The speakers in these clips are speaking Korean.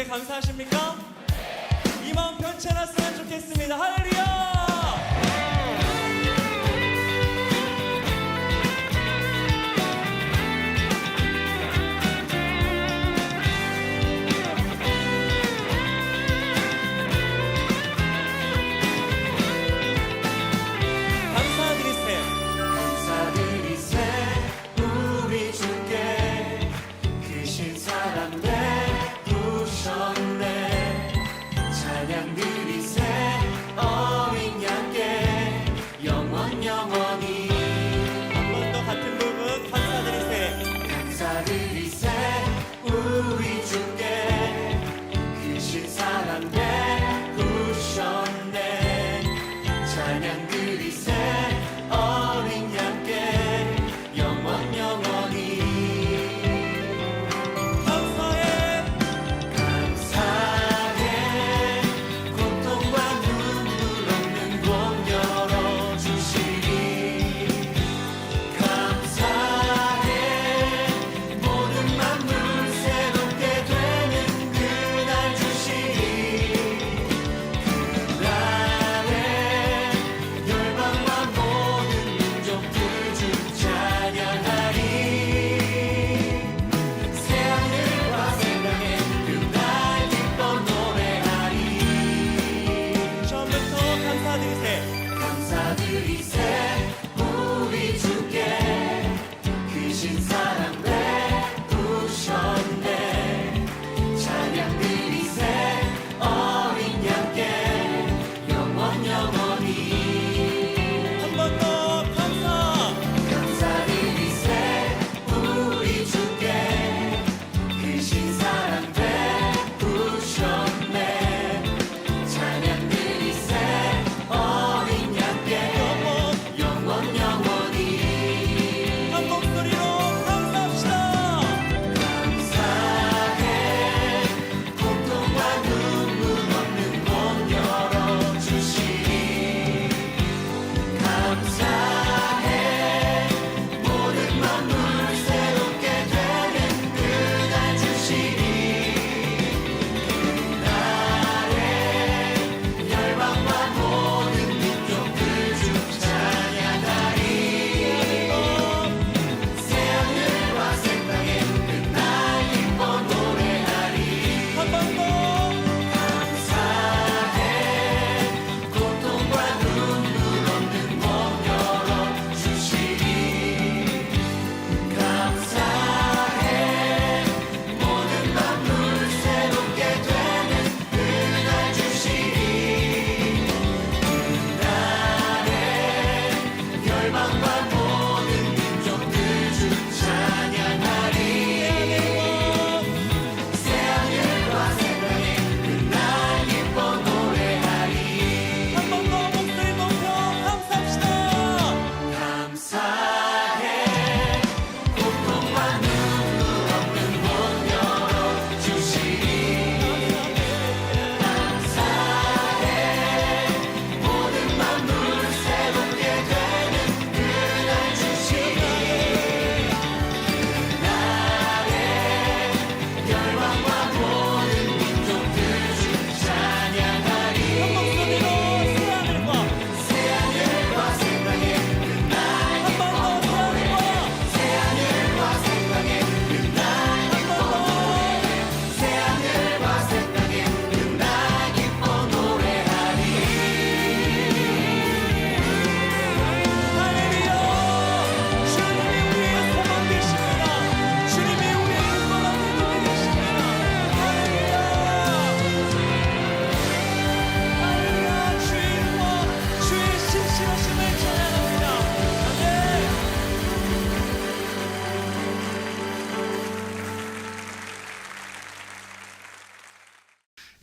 주님께 감사하십니까? 이 마음 변치 않았으면 좋겠습니다. 할렐루야!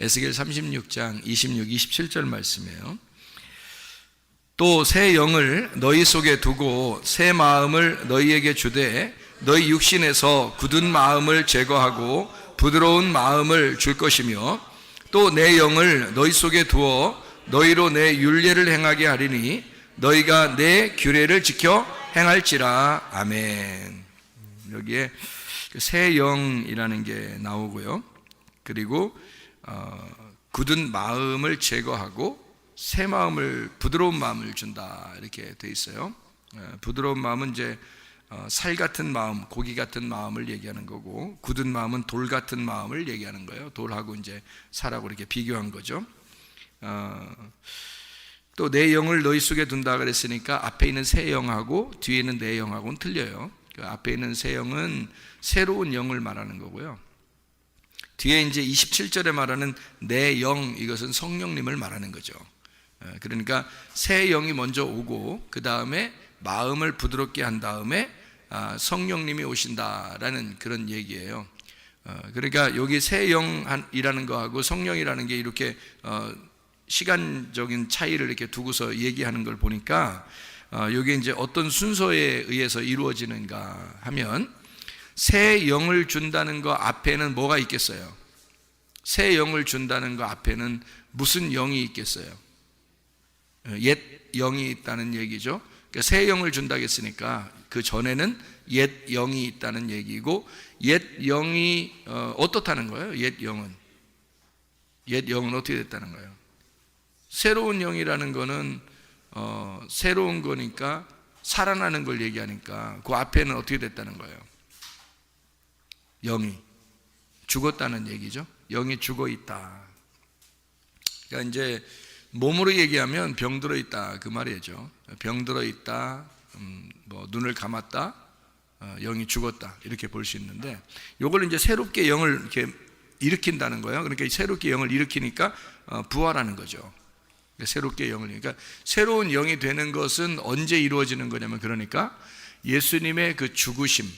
에스겔 36장 26, 27절 말씀이에요. 또 새 영을 너희 속에 두고 새 마음을 너희에게 주되 너희 육신에서 굳은 마음을 제거하고 부드러운 마음을 줄 것이며 또 내 영을 너희 속에 두어 너희로 내 율례를 행하게 하리니 너희가 내 규례를 지켜 행할지라. 아멘. 여기에 새 영이라는 게 나오고요. 그리고 굳은 마음을 제거하고 새 마음을, 부드러운 마음을 준다 이렇게 돼 있어요. 부드러운 마음은 이제 살 같은 마음, 고기 같은 마음을 얘기하는 거고, 굳은 마음은 돌 같은 마음을 얘기하는 거예요. 돌하고 이제 살하고 이렇게 비교한 거죠. 또 내 영을 너희 속에 둔다 그랬으니까 앞에 있는 새 영하고 뒤에 있는 내 영하고는 틀려요. 그 앞에 있는 새 영은 새로운 영을 말하는 거고요. 뒤에 이제 27절에 말하는 내 영, 이것은 성령님을 말하는 거죠. 그러니까 새 영이 먼저 오고 그 다음에 마음을 부드럽게 한 다음에 성령님이 오신다라는 그런 얘기예요. 그러니까 여기 새 영이라는 거하고 성령이라는 게 이렇게 시간적인 차이를 이렇게 두고서 얘기하는 걸 보니까 여기 이제 어떤 순서에 의해서 이루어지는가 하면, 새 영을 준다는 거 앞에는 뭐가 있겠어요? 새 영을 준다는 거 앞에는 무슨 영이 있겠어요? 옛 영이 있다는 얘기죠. 그러니까 새 영을 준다고 했으니까 그 전에는 옛 영이 있다는 얘기고, 옛 영이 어떻다는 거예요? 옛 영은 어떻게 됐다는 거예요? 새로운 영이라는 거는 새로운 거니까, 살아나는 걸 얘기하니까 그 앞에는 어떻게 됐다는 거예요? 영이 죽었다는 얘기죠. 영이 죽어 있다. 그러니까 이제 몸으로 얘기하면 병들어 있다 그 말이죠. 병들어 있다, 뭐 눈을 감았다, 영이 죽었다 이렇게 볼 수 있는데, 요걸 이제 새롭게 영을 이렇게 일으킨다는 거예요. 그러니까 새롭게 영을 일으키니까 부활하는 거죠. 그러니까 새롭게 영을, 그러니까 새로운 영이 되는 것은 언제 이루어지는 거냐면, 그러니까 예수님의 그 죽으심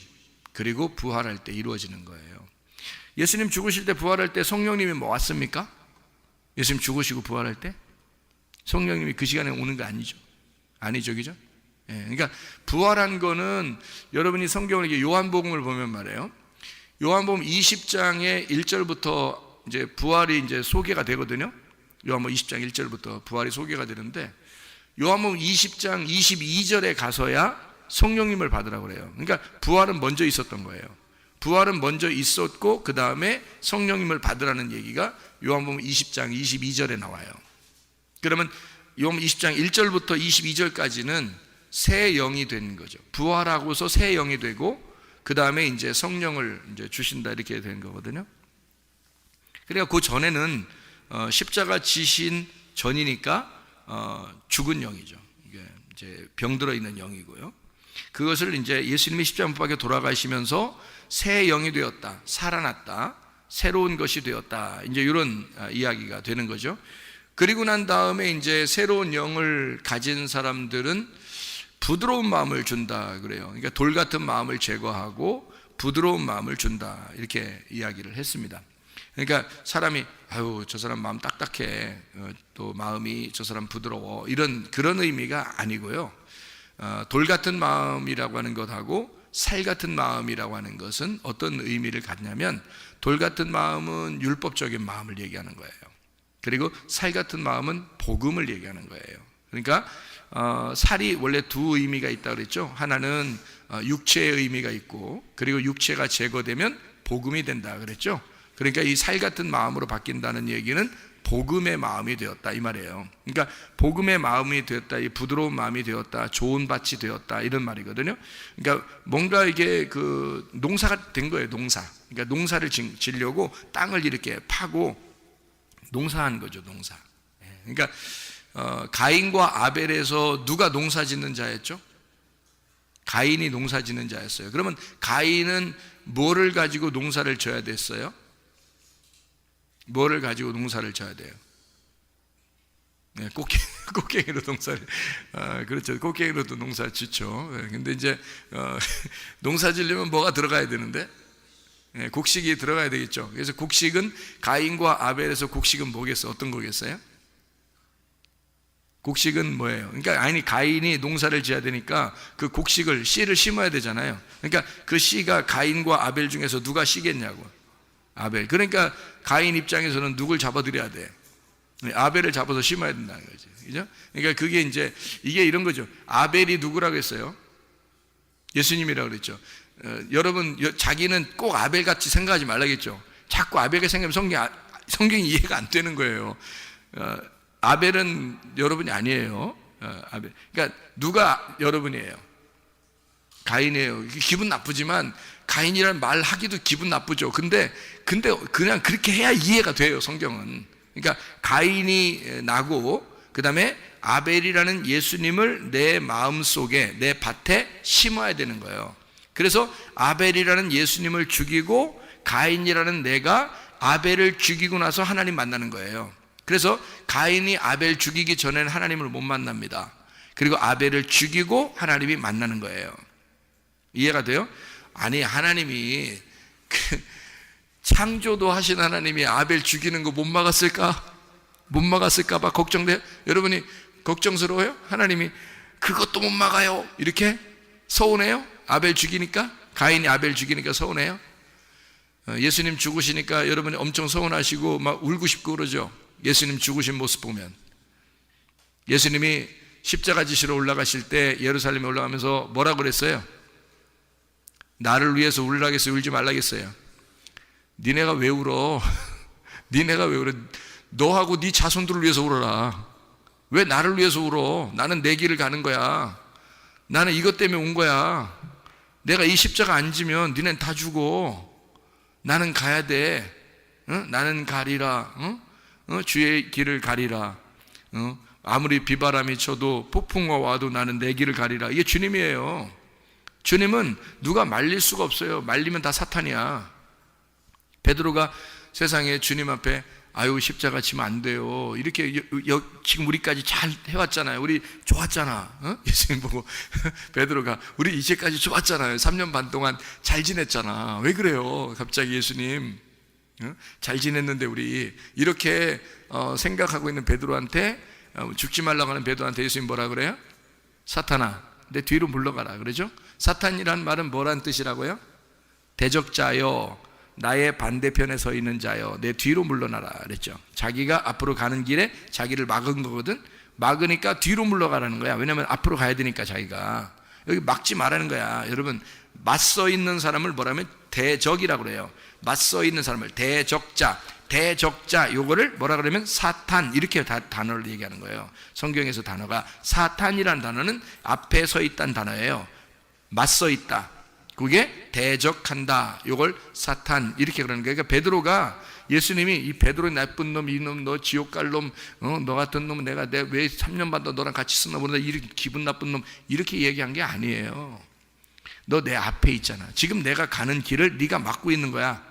그리고 부활할 때 이루어지는 거예요. 예수님 죽으실 때, 부활할 때 성령님이 뭐 왔습니까? 예수님 죽으시고 부활할 때 성령님이 그 시간에 오는 거 아니죠. 그죠? 그러니까 부활한 거는, 여러분이 성경을 이렇게 요한복음을 보면 말이에요, 요한복음 20장의 1절부터 이제 부활이 이제 소개가 되거든요. 요한복음 20장 1절부터 부활이 소개가 되는데, 요한복음 20장 22절에 가서야 성령님을 받으라고 그래요. 그러니까 부활은 먼저 있었던 거예요. 부활은 먼저 있었고 그 다음에 성령님을 받으라는 얘기가 요한복음 20장 22절에 나와요. 그러면 요한복음 20장 1절부터 22절까지는 새 영이 된 거죠. 부활하고서 새 영이 되고 그 다음에 이제 성령을 이제 주신다 이렇게 된 거거든요. 그러니까 그 전에는 십자가 지신 전이니까 죽은 영이죠. 이게 이제 병들어 있는 영이고요. 그것을 이제 예수님이 십자가 못 박혀 돌아가시면서 새 영이 되었다, 살아났다, 새로운 것이 되었다, 이제 이런 이야기가 되는 거죠. 그리고 난 다음에 이제 새로운 영을 가진 사람들은 부드러운 마음을 준다 그래요. 그러니까 돌 같은 마음을 제거하고 부드러운 마음을 준다 이렇게 이야기를 했습니다. 그러니까 사람이 아유 저 사람 마음 딱딱해, 또 마음이 저 사람 부드러워, 이런 그런 의미가 아니고요. 돌 같은 마음이라고 하는 것하고 살 같은 마음이라고 하는 것은 어떤 의미를 갖냐면, 돌 같은 마음은 율법적인 마음을 얘기하는 거예요. 그리고 살 같은 마음은 복음을 얘기하는 거예요. 그러니까 살이 원래 두 의미가 있다고 그랬죠. 하나는 육체의 의미가 있고, 그리고 육체가 제거되면 복음이 된다 그랬죠. 그러니까 이 살 같은 마음으로 바뀐다는 얘기는 복음의 마음이 되었다 이 말이에요. 그러니까 복음의 마음이 되었다, 이 부드러운 마음이 되었다, 좋은 밭이 되었다 이런 말이거든요. 그러니까 뭔가 이게 그 농사가 된 거예요. 농사. 그러니까 농사를 지려고 땅을 이렇게 파고 농사한 거죠. 농사. 그러니까 가인과 아벨에서 누가 농사 짓는 자였죠? 가인이 농사 짓는 자였어요. 그러면 가인은 뭐를 가지고 농사를 져야 됐어요? 뭐를 가지고 농사를 져야 돼요? 네, 꽃갱이로 농사를, 그렇죠. 꽃갱이로도 농사 짓죠. 근데 이제, 농사 지려면 뭐가 들어가야 되는데? 네, 곡식이 들어가야 되겠죠. 그래서 곡식은 가인과 아벨에서 곡식은 뭐겠어요? 어떤 거겠어요? 곡식은 뭐예요? 그러니까 아니 가인이 농사를 지어야 되니까 그 곡식을 씨를 심어야 되잖아요. 그러니까 그 씨가 가인과 아벨 중에서 누가 씨겠냐고. 아벨. 그러니까 가인 입장에서는 누굴 잡아들여야 돼? 아벨을 잡아서 심어야 된다는 거죠. 그죠? 그러니까 그게 이제 이게 이런 거죠. 아벨이 누구라고 했어요? 예수님이라고 그랬죠. 여러분 자기는 꼭 아벨같이 생각하지 말라겠죠. 자꾸 아벨이 생각하면 성경이 이해가 안 되는 거예요. 아벨은 여러분이 아니에요. 아벨. 그러니까 누가 여러분이에요? 가인이에요. 기분 나쁘지만 가인이라는 말 하기도 기분 나쁘죠. 근데 그냥 그렇게 해야 이해가 돼요, 성경은. 그러니까 가인이 나고 그 다음에 아벨이라는 예수님을 내 마음속에, 내 밭에 심어야 되는 거예요. 그래서 아벨이라는 예수님을 죽이고 가인이라는 내가 아벨을 죽이고 나서 하나님 만나는 거예요. 그래서 가인이 아벨 죽이기 전에는 하나님을 못 만납니다. 그리고 아벨을 죽이고 하나님이 만나는 거예요. 이해가 돼요? 아니, 하나님이 창조도 하신 하나님이 아벨 죽이는 거 못 막았을까? 못 막았을까 봐 걱정돼요? 여러분이 걱정스러워요? 하나님이 그것도 못 막아요 이렇게 서운해요? 아벨 죽이니까? 가인이 아벨 죽이니까 서운해요? 예수님 죽으시니까 여러분이 엄청 서운하시고 막 울고 싶고 그러죠? 예수님 죽으신 모습 보면. 예수님이 십자가 지시러 올라가실 때 예루살렘에 올라가면서 뭐라고 그랬어요? 나를 위해서 울라겠어요? 울지 말라겠어요? 니네가 왜 울어? 니네가 왜 울어? 너하고 네 자손들을 위해서 울어라. 왜 나를 위해서 울어? 나는 내 길을 가는 거야. 나는 이것 때문에 온 거야. 내가 이 십자가 안 지면 니네는 다 죽어. 나는 가야 돼. 나는 가리라. 주의 길을 가리라. 아무리 비바람이 쳐도 폭풍과 와도 나는 내 길을 가리라. 이게 주님이에요. 주님은 누가 말릴 수가 없어요. 말리면 다 사탄이야. 베드로가 세상에 주님 앞에 아유 십자가 지면 안 돼요 이렇게 지금 우리까지 잘 해왔잖아요. 우리 좋았잖아. 예수님 보고 베드로가 우리 이제까지 좋았잖아요. 3년 반 동안 잘 지냈잖아. 왜 그래요 갑자기 예수님? 잘 지냈는데 우리 이렇게 생각하고 있는 베드로한테, 죽지 말라고 하는 베드로한테 예수님 뭐라 그래요? 사탄아 내 뒤로 물러가라 그러죠. 사탄이란 말은 뭐란 뜻이라고요? 대적자여, 나의 반대편에 서 있는 자여, 내 뒤로 물러나라 그랬죠. 자기가 앞으로 가는 길에 자기를 막은 거거든. 막으니까 뒤로 물러가라는 거야. 왜냐하면 앞으로 가야 되니까. 자기가 여기 막지 말라는 거야. 여러분, 맞서 있는 사람을 뭐라면 대적이라고 그래요. 맞서 있는 사람을 대적자, 요거를 뭐라 그러면 사탄, 이렇게 단어를 얘기하는 거예요. 성경에서 단어가 사탄이라는 단어는 앞에 서 있다는 단어예요. 맞서 있다, 그게 대적한다, 요걸 사탄 이렇게 그러는 거예요. 그러니까 베드로가, 예수님이 이 베드로 나쁜 놈, 이놈 너 지옥 갈 놈, 너 같은 놈은 내가 왜 3년 반 너랑 같이 있었나 모르다, 이렇게 기분 나쁜 놈 이렇게 얘기한 게 아니에요. 너 내 앞에 있잖아. 지금 내가 가는 길을 네가 막고 있는 거야.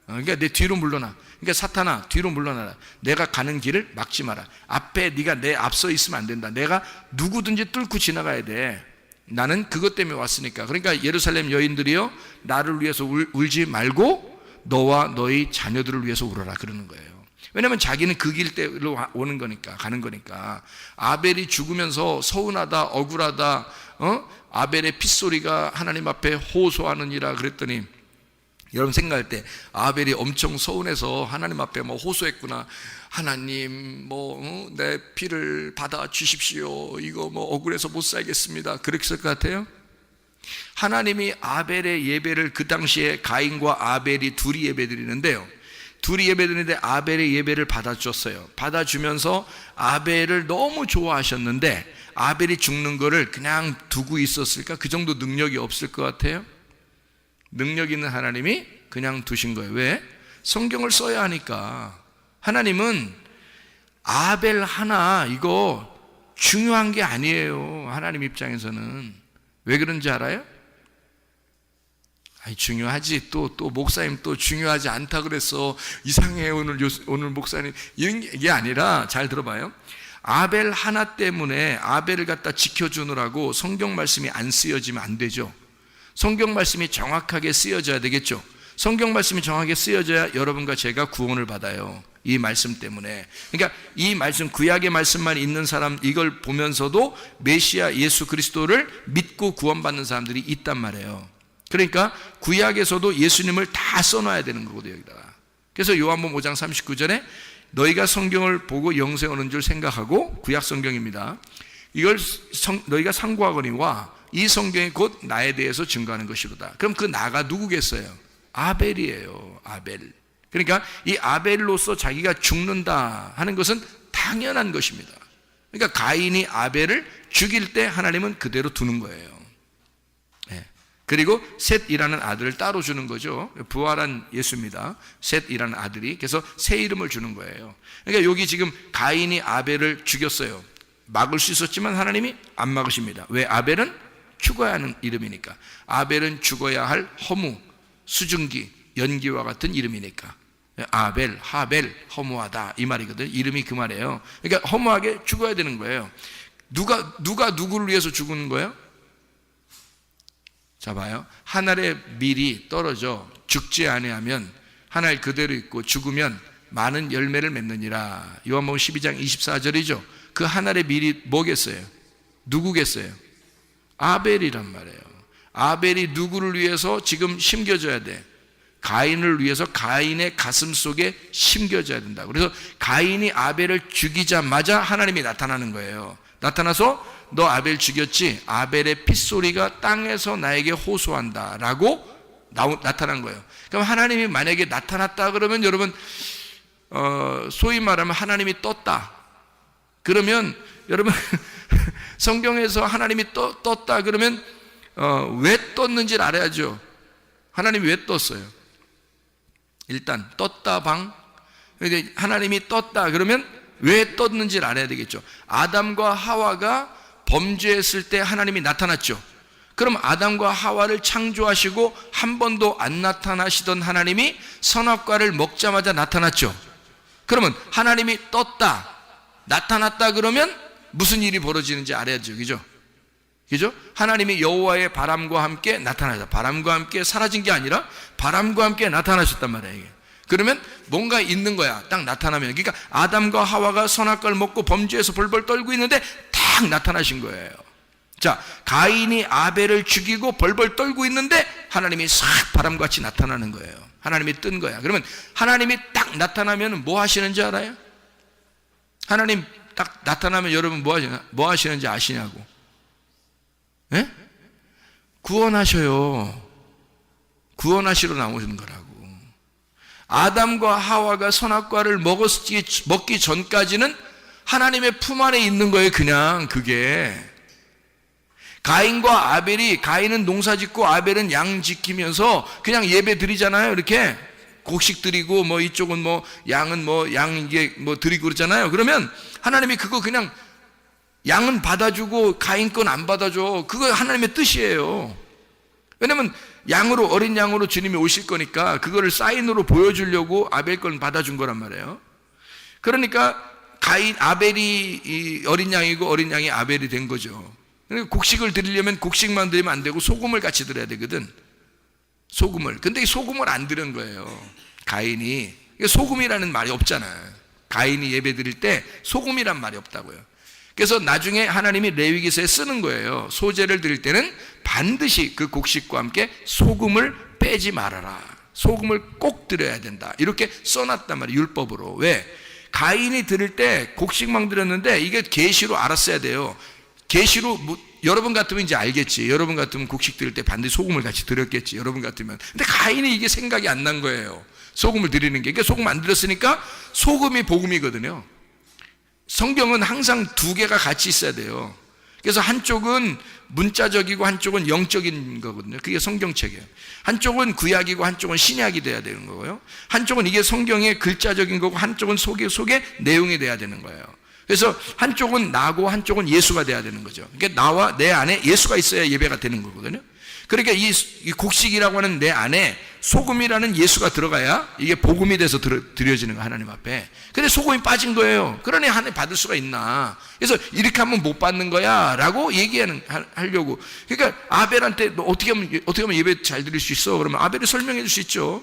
그러니까 내 뒤로 물러나. 그러니까 사탄아 뒤로 물러나라. 내가 가는 길을 막지 마라. 앞에 네가 내 앞서 있으면 안 된다. 내가 누구든지 뚫고 지나가야 돼. 나는 그것 때문에 왔으니까. 그러니까 예루살렘 여인들이요, 나를 위해서 울지 말고 너와 너희 자녀들을 위해서 울어라 그러는 거예요. 왜냐하면 자기는 그 길대로 오는 거니까, 가는 거니까. 아벨이 죽으면서 서운하다, 억울하다, 아벨의 핏소리가 하나님 앞에 호소하느니라 그랬더니, 여러분 생각할 때 아벨이 엄청 서운해서 하나님 앞에 뭐 호소했구나. 하나님 내 피를 받아 주십시오. 이거 억울해서 못 살겠습니다. 그랬을 것 같아요? 하나님이 아벨의 예배를, 그 당시에 가인과 아벨이 둘이 예배드리는데요, 둘이 예배드리는데 아벨의 예배를 받아줬어요. 받아주면서 아벨을 너무 좋아하셨는데 아벨이 죽는 거를 그냥 두고 있었을까? 그 정도 능력이 없을 것 같아요? 능력 있는 하나님이 그냥 두신 거예요. 왜? 성경을 써야 하니까. 하나님은 아벨 하나 이거 중요한 게 아니에요. 하나님 입장에서는. 왜 그런지 알아요? 아니, 중요하지. 또 목사님 또 중요하지 않다 그랬어. 이상해 오늘 목사님. 이런 게 아니라, 잘 들어봐요. 아벨 하나 때문에 아벨을 갖다 지켜주느라고 성경 말씀이 안 쓰여지면 안 되죠. 성경 말씀이 정확하게 쓰여져야 되겠죠. 성경 말씀이 정확하게 쓰여져야 여러분과 제가 구원을 받아요. 이 말씀 때문에. 그러니까 이 말씀, 구약의 말씀만 있는 사람, 이걸 보면서도 메시아 예수 그리스도를 믿고 구원받는 사람들이 있단 말이에요. 그러니까 구약에서도 예수님을 다 써놔야 되는 거거든요, 여기다가. 그래서 요한복음 5장 39절에 너희가 성경을 보고 영생 얻는 줄 생각하고, 구약 성경입니다, 이걸 너희가 상고하거니와 이 성경이 곧 나에 대해서 증거하는 것이로다. 그럼 그 나가 누구겠어요? 아벨이에요. 아벨. 그러니까 이 아벨로서 자기가 죽는다 하는 것은 당연한 것입니다. 그러니까 가인이 아벨을 죽일 때 하나님은 그대로 두는 거예요. 그리고 셋이라는 아들을 따로 주는 거죠. 부활한 예수입니다. 셋이라는 아들이. 그래서 새 이름을 주는 거예요. 그러니까 여기 지금 가인이 아벨을 죽였어요. 막을 수 있었지만 하나님이 안 막으십니다. 왜? 아벨은 죽어야 하는 이름이니까. 아벨은 죽어야 할 허무, 수증기, 연기와 같은 이름이니까. 아벨, 하벨, 허무하다 이 말이거든. 이름이 그 말이에요. 그러니까 허무하게 죽어야 되는 거예요. 누가 누구를 위해서 죽는 거예요? 자 봐요. 하늘의 밀이 떨어져 죽지 아니하면 하늘 그대로 있고 죽으면 많은 열매를 맺느니라. 요한복음 12장 24절이죠. 그 하늘의 밀이 뭐겠어요? 누구겠어요? 아벨이란 말이에요. 아벨이 누구를 위해서 지금 심겨져야 돼? 가인을 위해서 가인의 가슴 속에 심겨져야 된다. 그래서 가인이 아벨을 죽이자마자 하나님이 나타나는 거예요. 나타나서 너 아벨 죽였지? 아벨의 핏소리가 땅에서 나에게 호소한다 라고 나타난 거예요. 그럼 하나님이 만약에 나타났다 그러면 여러분 소위 말하면 하나님이 떴다 그러면 여러분 성경에서 하나님이 떴다 그러면 왜 떴는지를 알아야죠. 하나님이 왜 떴어요? 일단 떴다 방. 하나님이 떴다 그러면 왜 떴는지를 알아야 되겠죠. 아담과 하와가 범죄했을 때 하나님이 나타났죠. 그럼 아담과 하와를 창조하시고 한 번도 안 나타나시던 하나님이 선악과를 먹자마자 나타났죠. 그러면 하나님이 떴다, 나타났다 그러면 무슨 일이 벌어지는지 알아야죠. 그죠? 그죠? 하나님이 여호와의 바람과 함께 나타나셨다. 바람과 함께 사라진 게 아니라 바람과 함께 나타나셨단 말이에요. 이게. 그러면 뭔가 있는 거야. 딱 나타나면. 그러니까 아담과 하와가 선악과를 먹고 범죄해서 벌벌 떨고 있는데 딱 나타나신 거예요. 자, 가인이 아벨을 죽이고 벌벌 떨고 있는데 하나님이 싹 바람같이 나타나는 거예요. 하나님이 뜬 거야. 그러면 하나님이 딱 나타나면 뭐 하시는지 알아요? 하나님 딱 나타나면 여러분 뭐 하시는지 아시냐고? 예? 구원하셔요. 구원하시러 나오시는 거라고. 아담과 하와가 선악과를 먹기 전까지는 하나님의 품 안에 있는 거예요. 그냥 그게 가인과 아벨이, 가인은 농사 짓고 아벨은 양 지키면서 그냥 예배 드리잖아요. 이렇게 곡식 드리고 뭐 이쪽은 뭐 양은 뭐 양 이게 뭐 드리고 그러잖아요. 그러면 하나님이 그거 그냥 양은 받아주고 가인 건 안 받아줘. 그거 하나님의 뜻이에요. 왜냐면 양으로, 어린 양으로 주님이 오실 거니까 그거를 사인으로 보여주려고 아벨 건 받아준 거란 말이에요. 그러니까 아벨이 어린 양이고 어린 양이 아벨이 된 거죠. 그러니까 곡식을 드리려면 곡식만 드리면 안 되고 소금을 같이 드려야 되거든. 소금을. 근데 이 소금을 안 드린 거예요. 가인이. 소금이라는 말이 없잖아요. 가인이 예배 드릴 때 소금이란 말이 없다고요. 그래서 나중에 하나님이 레위기서에 쓰는 거예요. 소제를 드릴 때는 반드시 그 곡식과 함께 소금을 빼지 말아라. 소금을 꼭 드려야 된다. 이렇게 써놨단 말이에요. 율법으로. 왜? 가인이 드릴 때 곡식만 드렸는데 이게 계시로 알았어야 돼요. 계시로 여러분 같으면 이제 알겠지. 여러분 같으면 곡식 드릴 때 반드시 소금을 같이 드렸겠지. 여러분 같으면. 근데 가인이 이게 생각이 안 난 거예요. 소금을 드리는 게. 그러니까 소금 안 드렸으니까 소금이 복음이거든요. 성경은 항상 두 개가 같이 있어야 돼요. 그래서 한쪽은 문자적이고 한쪽은 영적인 거거든요. 그게 성경책이에요. 한쪽은 구약이고 한쪽은 신약이 돼야 되는 거고요. 한쪽은 이게 성경의 글자적인 거고 한쪽은 속에 내용이 돼야 되는 거예요. 그래서 한쪽은 나고 한쪽은 예수가 돼야 되는 거죠. 그러니까 나와 내 안에 예수가 있어야 예배가 되는 거거든요. 그러니까 이 곡식이라고 하는 내 안에 소금이라는 예수가 들어가야 이게 복음이 돼서 드려지는 거 하나님 앞에. 근데 소금이 빠진 거예요. 그러니 하나님 받을 수가 있나? 그래서 이렇게 하면 못 받는 거야라고 하려고. 그러니까 아벨한테 너 어떻게 하면 예배 잘 드릴 수 있어? 그러면 아벨이 설명해 줄 수 있죠.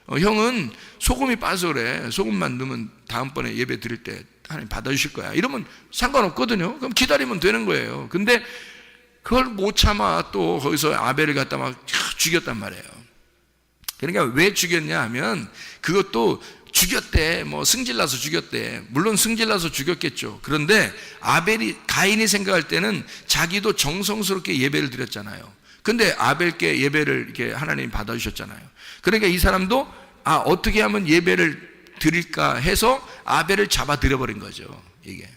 형은 소금이 빠져 그래. 소금만 넣으면 다음번에 예배 드릴 때 하나님 받아주실 거야. 이러면 상관없거든요. 그럼 기다리면 되는 거예요. 근데 그걸 못 참아 또 거기서 아벨을 갖다 막 죽였단 말이에요. 그러니까 왜 죽였냐 하면 그것도 죽였대. 뭐 승질나서 죽였대. 물론 승질나서 죽였겠죠. 그런데 가인이 생각할 때는 자기도 정성스럽게 예배를 드렸잖아요. 근데 아벨께 예배를 이렇게 하나님이 받아주셨잖아요. 그러니까 이 사람도 어떻게 하면 예배를 드릴까 해서 아벨을 잡아 들여버린 거죠. 이게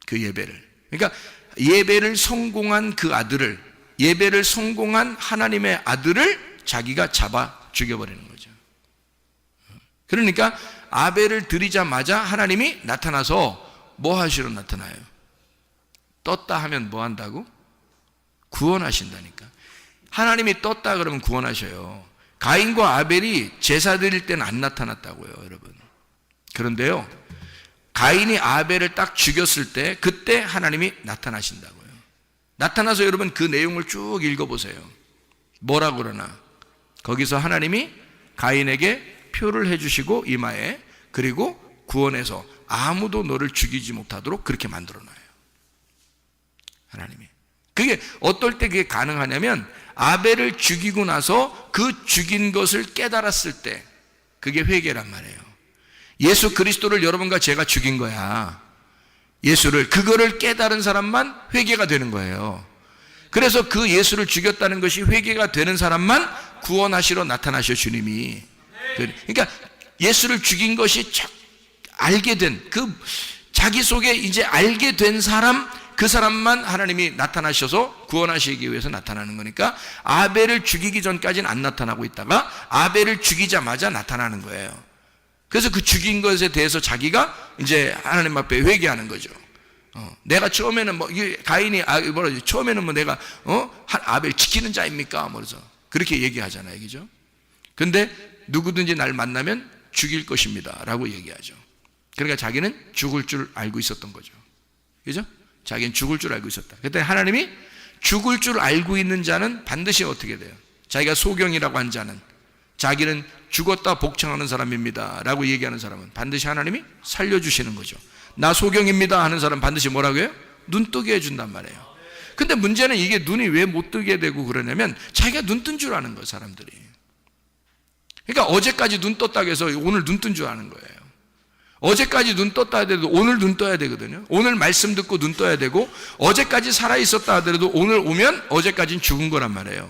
그 예배를. 그러니까 예배를 성공한 그 아들을, 예배를 성공한 하나님의 아들을 자기가 잡아 죽여버리는 거죠. 그러니까 아벨을 드리자마자 하나님이 나타나서 뭐 하시러 나타나요? 떴다 하면 뭐 한다고? 구원하신다니까. 하나님이 떴다 그러면 구원하셔요. 가인과 아벨이 제사 드릴 때는 안 나타났다고요, 여러분. 그런데요, 가인이 아벨을 딱 죽였을 때 그때 하나님이 나타나신다고요. 나타나서 여러분 그 내용을 쭉 읽어보세요. 뭐라 그러나? 거기서 하나님이 가인에게 표를 해주시고 이마에, 그리고 구원해서 아무도 너를 죽이지 못하도록 그렇게 만들어놔요, 하나님이. 그게 어떨 때 그게 가능하냐면 아벨을 죽이고 나서 그 죽인 것을 깨달았을 때, 그게 회개란 말이에요. 예수 그리스도를 여러분과 제가 죽인 거야. 예수를, 그거를 깨달은 사람만 회개가 되는 거예요. 그래서 그 예수를 죽였다는 것이 회개가 되는 사람만 구원하시러 나타나셔, 주님이. 그러니까 예수를 죽인 것이 알게 된, 그 자기 속에 이제 알게 된 사람, 그 사람만 하나님이 나타나셔서 구원하시기 위해서 나타나는 거니까 아벨을 죽이기 전까지는 안 나타나고 있다가 아벨을 죽이자마자 나타나는 거예요. 그래서 그 죽인 것에 대해서 자기가 이제 하나님 앞에 회개하는 거죠. 내가 처음에는 가인이 처음에는 내가 아벨 지키는 자입니까? 그래서 그렇게 얘기하잖아요, 그죠? 근데 누구든지 날 만나면 죽일 것입니다라고 얘기하죠. 그러니까 자기는 죽을 줄 알고 있었던 거죠, 그죠? 자기는 죽을 줄 알고 있었다. 그때 하나님이 죽을 줄 알고 있는 자는 반드시 어떻게 돼요? 자기가 소경이라고 한 자는, 자기는 죽었다 복창하는 사람입니다 라고 얘기하는 사람은 반드시 하나님이 살려주시는 거죠. 나 소경입니다 하는 사람 반드시 뭐라고 해요? 눈 뜨게 해준단 말이에요. 근데 문제는 이게 눈이 왜 못 뜨게 되고 그러냐면 자기가 눈 뜬 줄 아는 거예요, 사람들이. 그러니까 어제까지 눈 떴다고 해서 오늘 눈 뜬 줄 아는 거예요. 어제까지 눈 떴다 하더라도 오늘 눈 떠야 되거든요. 오늘 말씀 듣고 눈 떠야 되고, 어제까지 살아있었다 하더라도 오늘 오면 어제까지는 죽은 거란 말이에요.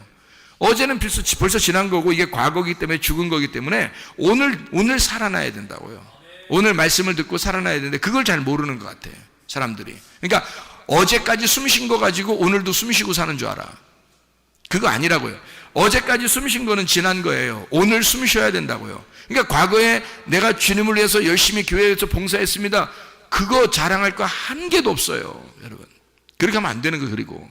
어제는 벌써 지난 거고 이게 과거이기 때문에 죽은 거기 때문에 오늘 살아나야 된다고요. 오늘 말씀을 듣고 살아나야 되는데 그걸 잘 모르는 것 같아요, 사람들이. 그러니까 어제까지 숨 쉰 거 가지고 오늘도 숨 쉬고 사는 줄 알아. 그거 아니라고요. 어제까지 숨 쉰 거는 지난 거예요. 오늘 숨 쉬어야 된다고요. 그러니까 과거에 내가 주님을 위해서 열심히 교회에서 봉사했습니다, 그거 자랑할 거 한 개도 없어요, 여러분. 그렇게 하면 안 되는 거. 그리고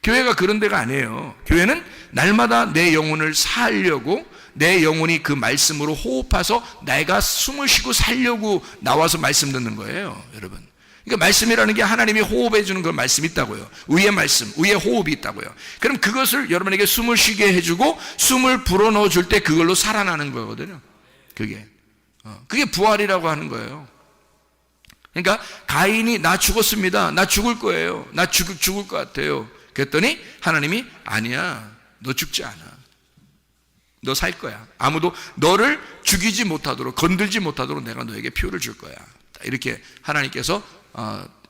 교회가 그런 데가 아니에요. 교회는 날마다 내 영혼을 살려고, 내 영혼이 그 말씀으로 호흡해서 내가 숨을 쉬고 살려고 나와서 말씀 듣는 거예요, 여러분. 그러니까 말씀이라는 게 하나님이 호흡해 주는 그런 말씀이 있다고요. 의의 말씀, 의의 호흡이 있다고요. 그럼 그것을 여러분에게 숨을 쉬게 해주고 숨을 불어넣어 줄 때 그걸로 살아나는 거거든요. 그게 부활이라고 하는 거예요. 그러니까 가인이 나 죽었습니다, 나 죽을 거예요, 나 죽을 것 같아요. 그랬더니 하나님이 아니야, 너 죽지 않아, 너 살 거야. 아무도 너를 죽이지 못하도록, 건들지 못하도록 내가 너에게 표를 줄 거야. 이렇게 하나님께서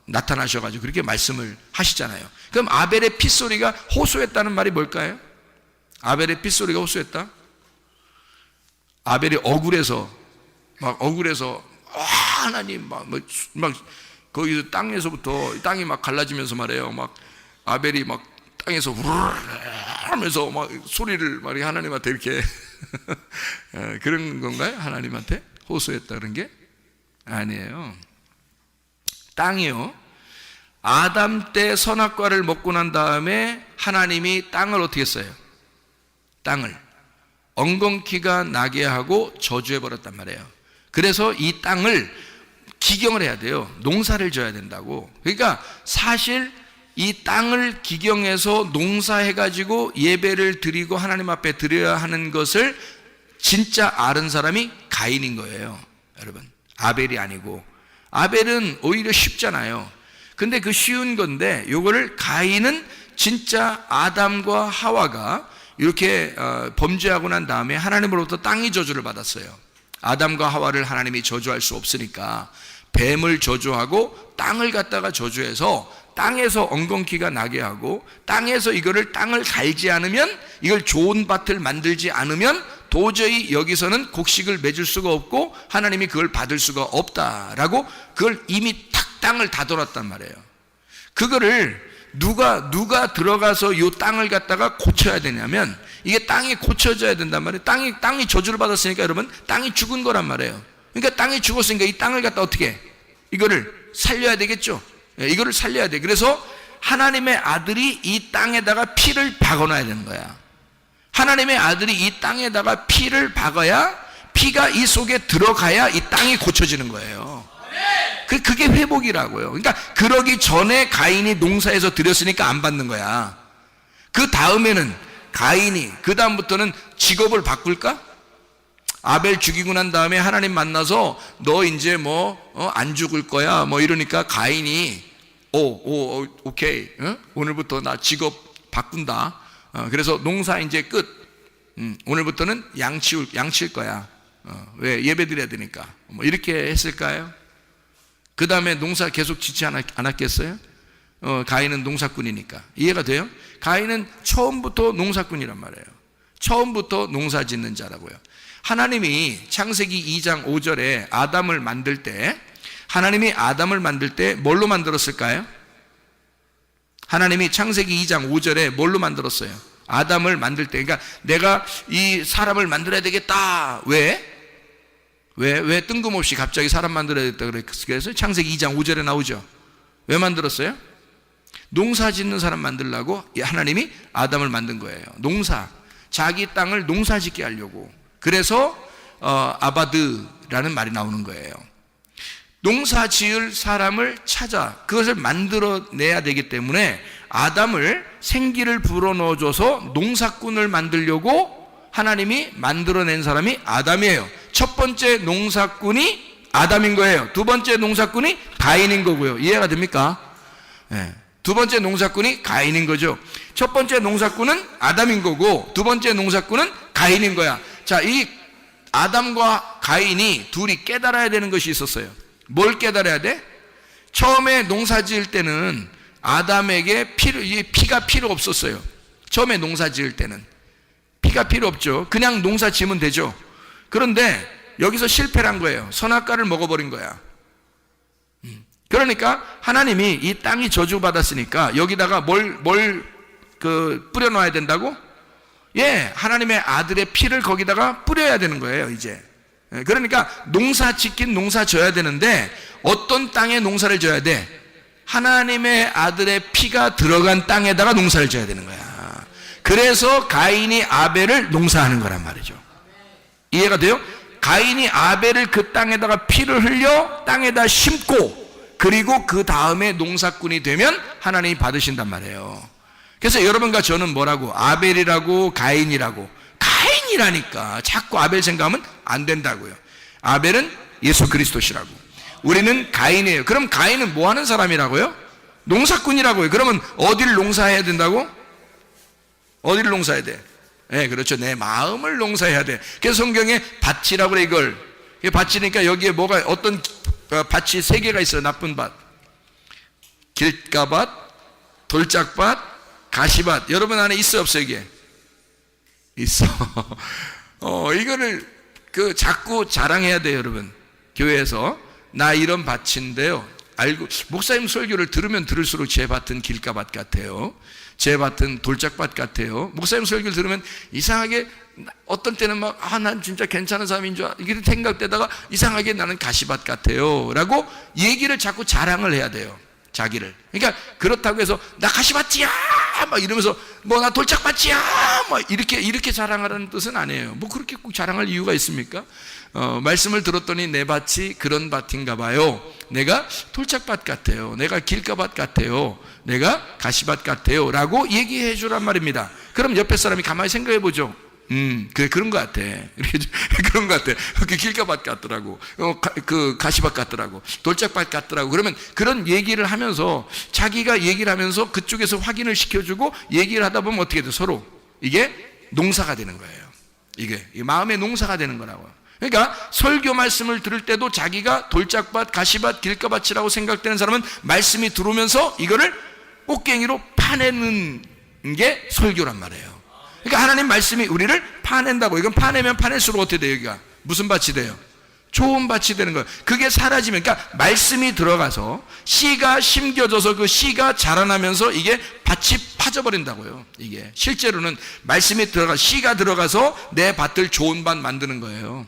나타나셔가지고 그렇게 말씀을 하시잖아요. 그럼 아벨의 핏소리가 호소했다는 말이 뭘까요? 아벨의 핏소리가 호소했다? 아벨이 억울해서 하나님 막 거기서 땅에서부터 땅이 막 갈라지면서 말해요. 막 아벨이 막 땅에서 우르르 하면서 막 소리를 막 하나님한테 이렇게 그런 건가요? 하나님한테 호소했다 그런 게 아니에요. 땅이요, 아담 때 선악과를 먹고 난 다음에 하나님이 땅을 어떻게 했어요? 땅을 엉겅퀴가 나게 하고 저주해버렸단 말이에요. 그래서 이 땅을 기경을 해야 돼요. 농사를 져야 된다고. 그러니까 사실 이 땅을 기경해서 농사해가지고 예배를 드리고 하나님 앞에 드려야 하는 것을 진짜 아는 사람이 가인인 거예요, 여러분. 아벨이 아니고. 아벨은 오히려 쉽잖아요. 근데 그 쉬운 건데 요거를 가인은 진짜 아담과 하와가 이렇게 범죄하고 난 다음에 하나님으로부터 땅이 저주를 받았어요. 아담과 하와를 하나님이 저주할 수 없으니까 뱀을 저주하고 땅을 갖다가 저주해서 땅에서 엉겅퀴가 나게 하고 땅에서 땅을 갈지 않으면, 이걸 좋은 밭을 만들지 않으면 도저히 여기서는 곡식을 맺을 수가 없고 하나님이 그걸 받을 수가 없다라고 그걸 이미 탁 땅을 다돌았단 말이에요. 그거를 누가 들어가서 이 땅을 갖다가 고쳐야 되냐면 이게 땅이 고쳐져야 된단 말이에요. 땅이 저주를 받았으니까 여러분 땅이 죽은 거란 말이에요. 그러니까 땅이 죽었으니까 이 땅을 갖다 어떻게 해? 이거를 살려야 되겠죠. 이거를 살려야 돼. 그래서 하나님의 아들이 이 땅에다가 피를 박아놔야 되는 거야. 하나님의 아들이 이 땅에다가 피를 박아야 피가 이 속에 들어가야 이 땅이 고쳐지는 거예요. 그게 회복이라고요. 그러니까 그러기 전에 가인이 농사에서 들였으니까 안 받는 거야. 그 다음에는 가인이 그 다음부터는 직업을 바꿀까? 아벨 죽이고 난 다음에 하나님 만나서 너 이제 안 죽을 거야 이러니까 가인이 오케이 오늘부터 나 직업 바꾼다. 그래서 농사 이제 끝. 오늘부터는 양 칠 거야. 왜? 예배 드려야 되니까. 이렇게 했을까요? 그 다음에 농사 계속 짓지 않았겠어요? 가인은 농사꾼이니까. 이해가 돼요? 가인은 처음부터 농사꾼이란 말이에요. 처음부터 농사 짓는 자라고요. 하나님이 창세기 2장 5절에 아담을 만들 때 하나님이 아담을 만들 때 뭘로 만들었을까요? 하나님이 창세기 2장 5절에 뭘로 만들었어요? 아담을 만들 때. 그러니까 내가 이 사람을 만들어야 되겠다. 왜 뜬금없이 갑자기 사람 만들어야 되겠다 그래서 창세기 2장 5절에 나오죠. 왜 만들었어요? 농사 짓는 사람 만들려고 하나님이 아담을 만든 거예요. 자기 땅을 농사 짓게 하려고. 그래서 아바드라는 말이 나오는 거예요. 농사 지을 사람을 찾아 그것을 만들어내야 되기 때문에 아담을 생기를 불어넣어줘서 농사꾼을 만들려고 하나님이 만들어낸 사람이 아담이에요. 첫 번째 농사꾼이 아담인 거예요. 두 번째 농사꾼이 가인인 거고요. 이해가 됩니까? 네. 두 번째 농사꾼이 가인인 거죠. 첫 번째 농사꾼은 아담인 거고 두 번째 농사꾼은 가인인 거야. 자, 이 아담과 가인이 둘이 깨달아야 되는 것이 있었어요. 뭘 깨달아야 돼? 처음에 농사 지을 때는 아담에게 피가 필요 없었어요. 처음에 농사 지을 때는 피가 필요 없죠. 그냥 농사 지으면 되죠. 그런데 여기서 실패를 한 거예요. 선악과를 먹어버린 거야. 그러니까 하나님이 이 땅이 저주받았으니까 여기다가 뭘 뿌려놔야 된다고? 하나님의 아들의 피를 거기다가 뿌려야 되는 거예요, 이제. 그러니까 농사 짓긴 농사 져야 되는데 어떤 땅에 농사를 져야 돼? 하나님의 아들의 피가 들어간 땅에다가 농사를 져야 되는 거야. 그래서 가인이 아벨을 농사하는 거란 말이죠. 이해가 돼요? 가인이 아벨을 그 땅에다가 피를 흘려 땅에다 심고 그리고 그 다음에 농사꾼이 되면 하나님이 받으신단 말이에요. 그래서 여러분과 저는 뭐라고? 아벨이라고 가인이라고. 가인이라니까 자꾸 아벨 생각하면 안 된다고요. 아벨은 예수 그리스도시라고. 우리는 가인이에요. 그럼 가인은 뭐 하는 사람이라고요? 농사꾼이라고요. 그러면 어디를 농사해야 된다고? 어디를 농사해야 돼? 그렇죠. 내 마음을 농사해야 돼. 그래서 성경에 밭이라고 그래, 이걸. 밭이니까 여기에 뭐가, 어떤 밭이 세 개가 있어요. 나쁜 밭. 길가밭, 돌짝밭, 가시밭. 여러분 안에 있어, 없어, 이게? 있어. 이거를 자꾸 자랑해야 돼요, 여러분. 교회에서. 나 이런 밭인데요. 목사님 설교를 들으면 들을수록 제 밭은 길가밭 같아요. 제 밭은 돌짝밭 같아요. 목사님 설교를 들으면 이상하게 어떤 때는 난 진짜 괜찮은 사람인 줄 이렇게 생각되다가 이상하게 나는 가시밭 같아요. 라고 얘기를 자꾸 자랑을 해야 돼요. 자기를. 그러니까 그렇다고 해서 나 가시밭이야! 막 이러면서 나 돌짝밭이야! 막 이렇게 자랑하라는 뜻은 아니에요. 그렇게 꼭 자랑할 이유가 있습니까? 말씀을 들었더니 내 밭이 그런 밭인가 봐요. 내가 돌짝밭 같아요. 내가 길가밭 같아요. 내가 가시밭 같아요. 라고 얘기해 주란 말입니다. 그럼 옆에 사람이 가만히 생각해 보죠. 그래, 그런 것 같아. 이렇게, 그런 것 같아. 길가밭 같더라고. 가시밭 같더라고. 돌짝밭 같더라고. 그러면 그런 얘기를 하면서 자기가 얘기를 하면서 그쪽에서 확인을 시켜주고 얘기를 하다 보면 어떻게 돼? 서로. 이게 농사가 되는 거예요. 이게 마음의 농사가 되는 거라고. 그러니까 설교 말씀을 들을 때도 자기가 돌짝밭, 가시밭, 길가밭이라고 생각되는 사람은 말씀이 들어오면서 이거를 꽃갱이로 파내는 게 설교란 말이에요. 그러니까 하나님 말씀이 우리를 파낸다고. 이건 파내면 파낼수록 어떻게 돼요? 여기가 무슨 밭이 돼요? 좋은 밭이 되는 거예요. 그게 사라지면, 그러니까 말씀이 들어가서 씨가 심겨져서 그 씨가 자라나면서 이게 밭이 파져버린다고요. 이게 실제로는 말씀이 씨가 들어가서 내 밭을 좋은 밭 만드는 거예요.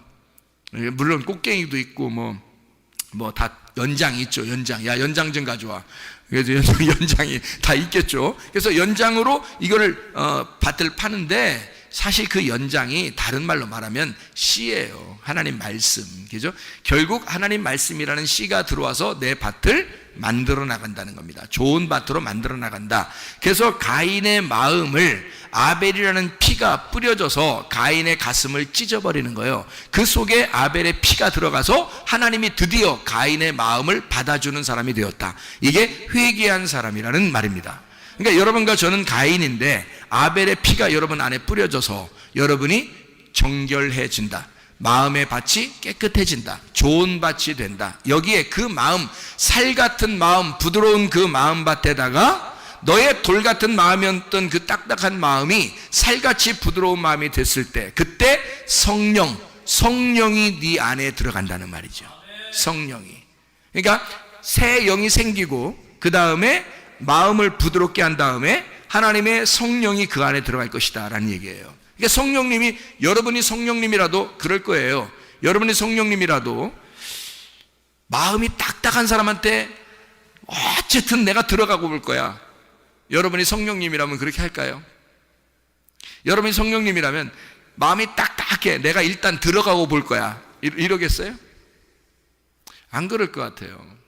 물론 꽃갱이도 있고 뭐 다 연장이 있죠. 연장. 야, 연장 좀 가져와. 그래서 연장이 다 있겠죠. 그래서 연장으로 이거를 밭을 파는데, 사실 그 연장이 다른 말로 말하면 씨예요. 하나님 말씀. 그죠? 결국 하나님 말씀이라는 씨가 들어와서 내 밭을 만들어 나간다는 겁니다. 좋은 밭으로 만들어 나간다. 그래서 가인의 마음을 아벨이라는 피가 뿌려져서 가인의 가슴을 찢어버리는 거예요. 그 속에 아벨의 피가 들어가서 하나님이 드디어 가인의 마음을 받아주는 사람이 되었다. 이게 회개한 사람이라는 말입니다. 그러니까 여러분과 저는 가인인데 아벨의 피가 여러분 안에 뿌려져서 여러분이 정결해진다. 마음의 밭이 깨끗해진다. 좋은 밭이 된다. 여기에 그 마음, 살 같은 마음, 부드러운 그 마음밭에다가 너의 돌 같은 마음이었던 그 딱딱한 마음이 살같이 부드러운 마음이 됐을 때, 그때 성령이 네 안에 들어간다는 말이죠. 성령이. 그러니까 새 영이 생기고 그 다음에 마음을 부드럽게 한 다음에 하나님의 성령이 그 안에 들어갈 것이다 라는 얘기예요. 그러니까 성령님이, 여러분이 성령님이라도 그럴 거예요. 여러분이 성령님이라도 마음이 딱딱한 사람한테 어쨌든 내가 들어가고 볼 거야. 여러분이 성령님이라면 그렇게 할까요? 여러분이 성령님이라면 마음이 딱딱해, 내가 일단 들어가고 볼 거야, 이러겠어요? 안 그럴 것 같아요.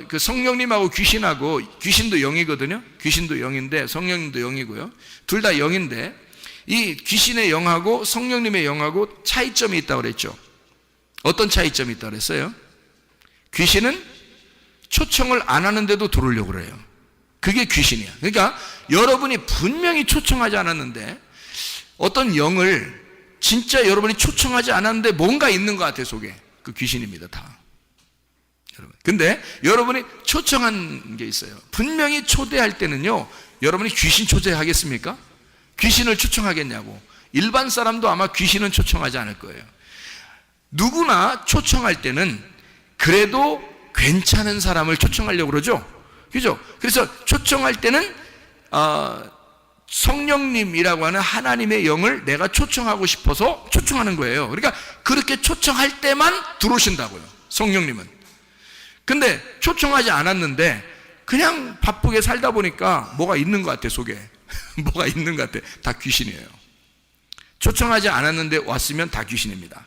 그 성령님하고 귀신하고, 귀신도 영이거든요. 귀신도 영인데 성령님도 영이고요. 둘 다 영인데 이 귀신의 영하고 성령님의 영하고 차이점이 있다고 그랬죠. 어떤 차이점이 있다고 그랬어요? 귀신은 초청을 안 하는데도 들어오려고 그래요. 그게 귀신이야. 그러니까 여러분이 분명히 초청하지 않았는데, 어떤 영을 진짜 여러분이 초청하지 않았는데 뭔가 있는 것 같아요. 속에. 그 귀신입니다. 다. 여러분. 근데 여러분이 초청한 게 있어요. 분명히 초대할 때는요, 여러분이 귀신 초대하겠습니까? 귀신을 초청하겠냐고. 일반 사람도 아마 귀신은 초청하지 않을 거예요. 누구나 초청할 때는 그래도 괜찮은 사람을 초청하려고 그러죠. 그죠? 그래서 초청할 때는 성령님이라고 하는 하나님의 영을 내가 초청하고 싶어서 초청하는 거예요. 그러니까 그렇게 초청할 때만 들어오신다고요. 성령님은. 근데 초청하지 않았는데 그냥 바쁘게 살다 보니까 뭐가 있는 것 같아, 속에. 뭐가 있는 것 같아. 다 귀신이에요. 초청하지 않았는데 왔으면 다 귀신입니다.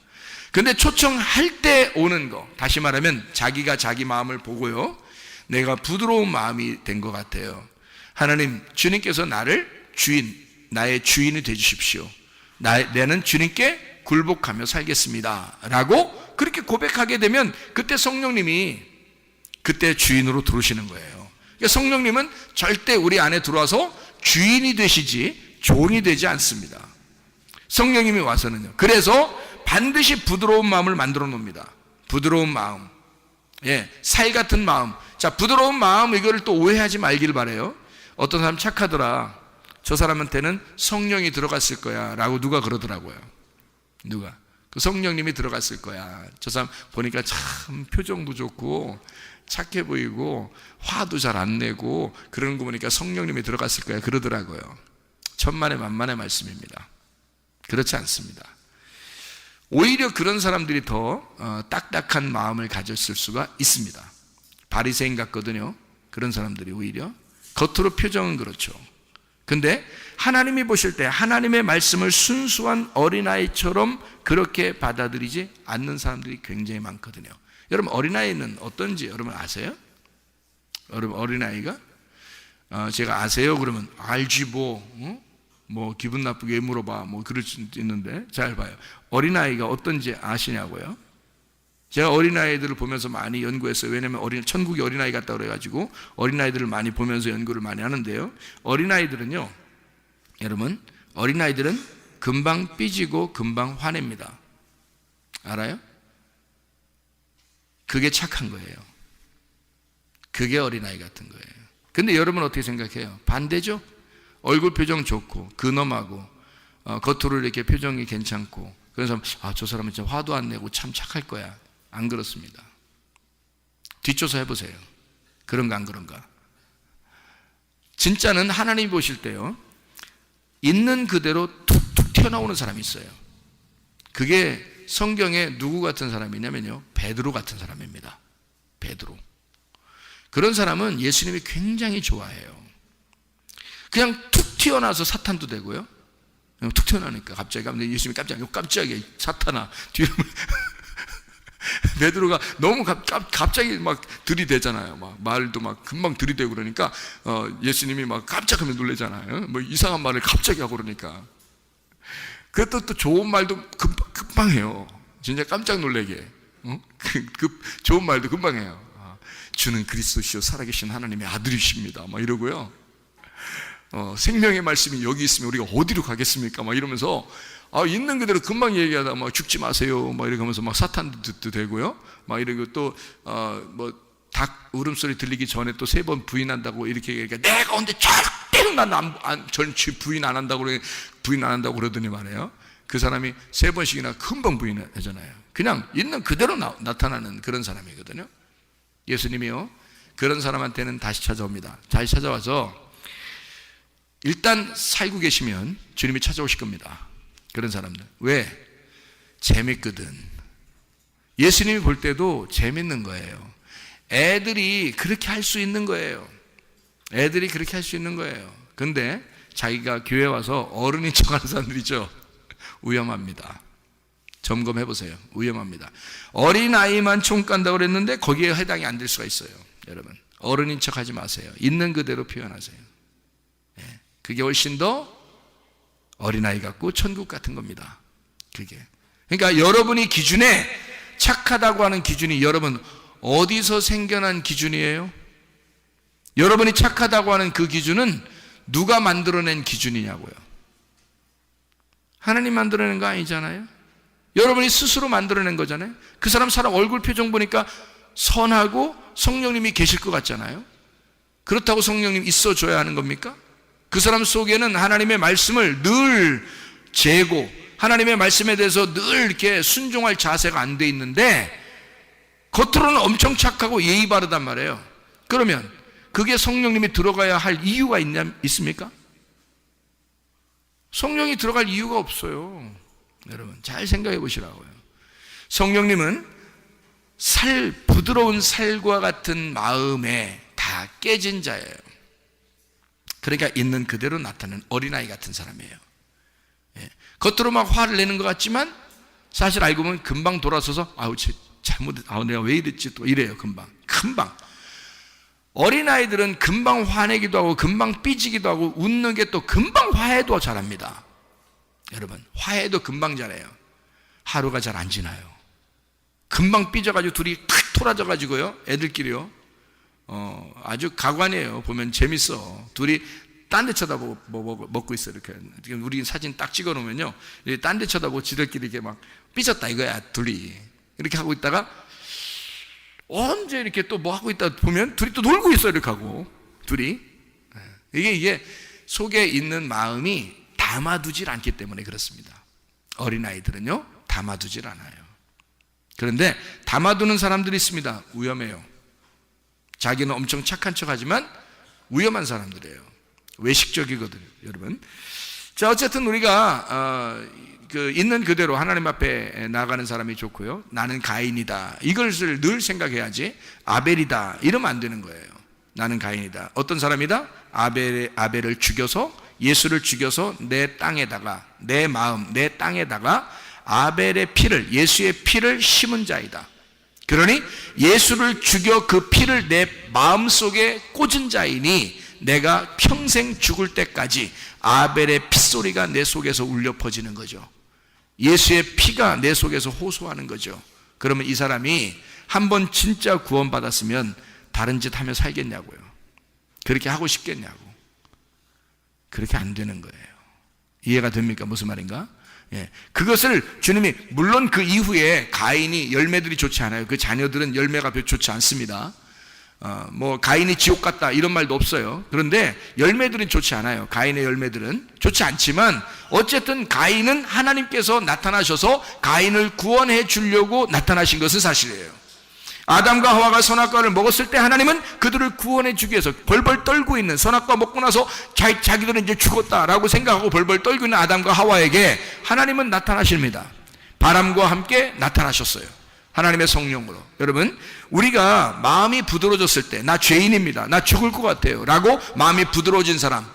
근데 초청할 때 오는 거, 다시 말하면 자기가 자기 마음을 보고요, 내가 부드러운 마음이 된 것 같아요. 하나님, 주님께서 나를 나의 주인이 되주십시오. 나는 주님께 굴복하며 살겠습니다 라고 그렇게 고백하게 되면 그때 성령님이 그때 주인으로 들어오시는 거예요. 그러니까 성령님은 절대 우리 안에 들어와서 주인이 되시지 종이 되지 않습니다. 성령님이 와서는요. 그래서 반드시 부드러운 마음을 만들어 놓습니다. 부드러운 마음. 예, 살 같은 마음. 자, 부드러운 마음, 이거를 또 오해하지 말길 바래요. 어떤 사람 착하더라. 저 사람한테는 성령이 들어갔을 거야 라고 누가 그러더라고요. 누가? 그 성령님이 들어갔을 거야. 저 사람 보니까 참 표정도 좋고 착해 보이고 화도 잘 안 내고 그러는 거 보니까 성령님이 들어갔을 거야 그러더라고요. 천만의 만만의 말씀입니다. 그렇지 않습니다. 오히려 그런 사람들이 더 딱딱한 마음을 가졌을 수가 있습니다. 바리새인 같거든요. 그런 사람들이 오히려 겉으로 표정은 그렇죠. 근데 하나님이 보실 때 하나님의 말씀을 순수한 어린아이처럼 그렇게 받아들이지 않는 사람들이 굉장히 많거든요. 여러분, 어린아이는 어떤지 여러분 아세요? 여러분, 어린아이가 제가 아세요? 그러면 알지 뭐 기분 나쁘게 왜 물어봐, 뭐 그럴 수 있는데, 잘 봐요. 어린아이가 어떤지 아시냐고요? 제가 어린아이들을 보면서 많이 연구했어요. 왜냐하면 천국이 어린아이 같다고 그래가지고 어린아이들을 많이 보면서 연구를 많이 하는데요, 어린아이들은요, 여러분, 어린아이들은 금방 삐지고 금방 화냅니다. 알아요? 그게 착한 거예요. 그게 어린아이 같은 거예요. 근데 여러분 어떻게 생각해요? 반대죠? 얼굴 표정 좋고 근엄하고 겉으로 이렇게 표정이 괜찮고 그래서 저 사람은 진짜 화도 안 내고 참 착할 거야. 안 그렇습니다. 뒷조사 해보세요. 그런가 안 그런가? 진짜는 하나님이 보실 때요, 있는 그대로 툭툭 튀어나오는 사람이 있어요. 그게 성경에 누구 같은 사람이냐면요, 베드로 같은 사람입니다. 베드로. 그런 사람은 예수님이 굉장히 좋아해요. 그냥 툭 튀어나와서 사탄도 되고요. 툭 튀어나오니까 갑자기 예수님이 깜짝이야 사탄아 뒤로 베드로가 너무 갑자기 막 들이대잖아요. 막 말도 막 금방 들이대고 그러니까 예수님이 막 깜짝하면 놀래잖아요. 뭐 이상한 말을 갑자기 하고 그러니까. 그것도 또 좋은 말도 금방 해요. 진짜 깜짝 놀래게. 좋은 말도 금방 해요. 주는 그리스도시요 살아계신 하나님의 아들이십니다. 막 이러고요. 생명의 말씀이 여기 있으면 우리가 어디로 가겠습니까? 막 이러면서 있는 그대로 금방 얘기하다 막 죽지 마세요. 막 이렇게 하면서 막 사탄도 되고요. 막 이러고 또 닭 울음소리 들리기 전에 또 3번 부인한다고 이렇게 얘기하니까 내가 언제 절대로 전 부인 안 한다고 그러더니 말이에요. 그 사람이 3번씩이나 금방 부인하잖아요. 그냥 있는 그대로 나타나는 그런 사람이거든요. 예수님이요, 그런 사람한테는 다시 찾아옵니다. 다시 찾아와서 일단 살고 계시면 주님이 찾아오실 겁니다. 그런 사람들. 왜? 재밌거든. 예수님이 볼 때도 재밌는 거예요. 애들이 그렇게 할 수 있는 거예요. 애들이 그렇게 할 수 있는 거예요. 근데 자기가 교회 와서 어른인 척하는 사람들이죠. 위험합니다. 점검해 보세요. 위험합니다. 어린아이만 총 간다고 그랬는데 거기에 해당이 안 될 수가 있어요. 여러분, 어른인 척 하지 마세요. 있는 그대로 표현하세요. 그게 훨씬 더 어린아이 같고 천국 같은 겁니다. 그게. 그러니까 여러분이 기준에 착하다고 하는 기준이 여러분 어디서 생겨난 기준이에요? 여러분이 착하다고 하는 그 기준은 누가 만들어낸 기준이냐고요. 하나님 만들어낸 거 아니잖아요. 여러분이 스스로 만들어낸 거잖아요. 그 사람 얼굴 표정 보니까 선하고 성령님이 계실 것 같잖아요. 그렇다고 성령님 있어줘야 하는 겁니까? 그 사람 속에는 하나님의 말씀을 늘 재고 하나님의 말씀에 대해서 늘 이렇게 순종할 자세가 안 돼 있는데 겉으로는 엄청 착하고 예의 바르단 말이에요. 그러면 그게 성령님이 들어가야 할 이유가 있습니까? 성령이 들어갈 이유가 없어요. 여러분 잘 생각해 보시라고요. 성령님은 부드러운 살과 같은 마음에 다 깨진 자예요. 그러니까 있는 그대로 나타나는 어린아이 같은 사람이에요. 겉으로 막 화를 내는 것 같지만 사실 알고 보면 금방 돌아서서 내가 왜 이랬지 또 이래요. 금방. 어린아이들은 금방 화내기도 하고 금방 삐지기도 하고 웃는 게 또 금방 화해도 잘합니다. 여러분 화해도 금방 잘해요. 하루가 잘 안 지나요. 금방 삐져가지고 둘이 탁 토라져가지고요, 애들끼리요, 아주 가관이에요. 보면 재밌어. 둘이 딴 데 쳐다보고 먹고 있어. 이렇게 우리 사진 딱 찍어 놓으면요, 딴 데 쳐다보고 지들끼리 이렇게 막 삐졌다 이거야. 둘이 이렇게 하고 있다가 언제 이렇게 또 뭐 하고 있다 보면 둘이 또 놀고 있어. 이렇게 하고 둘이. 이게 속에 있는 마음이 담아두질 않기 때문에 그렇습니다. 어린아이들은요 담아두질 않아요. 그런데 담아두는 사람들이 있습니다. 위험해요. 자기는 엄청 착한 척하지만 위험한 사람들이에요. 외식적이거든요, 여러분. 자, 어쨌든 우리가 있는 그대로 하나님 앞에 나가는 사람이 좋고요. 나는 가인이다. 이것을 늘 생각해야지 아벨이다 이러면 안 되는 거예요. 나는 가인이다. 어떤 사람이다? 아벨을 죽여서, 예수를 죽여서 내 땅에다가, 내 마음, 내 땅에다가 아벨의 피를, 예수의 피를 심은 자이다. 그러니 예수를 죽여 그 피를 내 마음속에 꽂은 자이니 내가 평생 죽을 때까지 아벨의 핏소리가 내 속에서 울려 퍼지는 거죠. 예수의 피가 내 속에서 호소하는 거죠. 그러면 이 사람이 한번 진짜 구원받았으면 다른 짓 하며 살겠냐고요. 그렇게 하고 싶겠냐고. 그렇게 안 되는 거예요. 이해가 됩니까? 무슨 말인가? 그것을 주님이, 물론 그 이후에 가인이 열매들이 좋지 않아요. 그 자녀들은 열매가 별로 좋지 않습니다. 뭐 가인이 지옥 갔다 이런 말도 없어요. 그런데 열매들은 좋지 않아요. 가인의 열매들은 좋지 않지만 어쨌든 가인은 하나님께서 나타나셔서 가인을 구원해 주려고 나타나신 것은 사실이에요. 아담과 하와가 선악과를 먹었을 때 하나님은 그들을 구원해 주기 위해서 벌벌 떨고 있는, 선악과 먹고 나서 자기들은 이제 죽었다라고 생각하고 벌벌 떨고 있는 아담과 하와에게 하나님은 나타나십니다. 바람과 함께 나타나셨어요. 하나님의 성령으로. 여러분, 우리가 마음이 부드러워졌을 때, 나 죄인입니다, 나 죽을 것 같아요 라고 마음이 부드러워진 사람,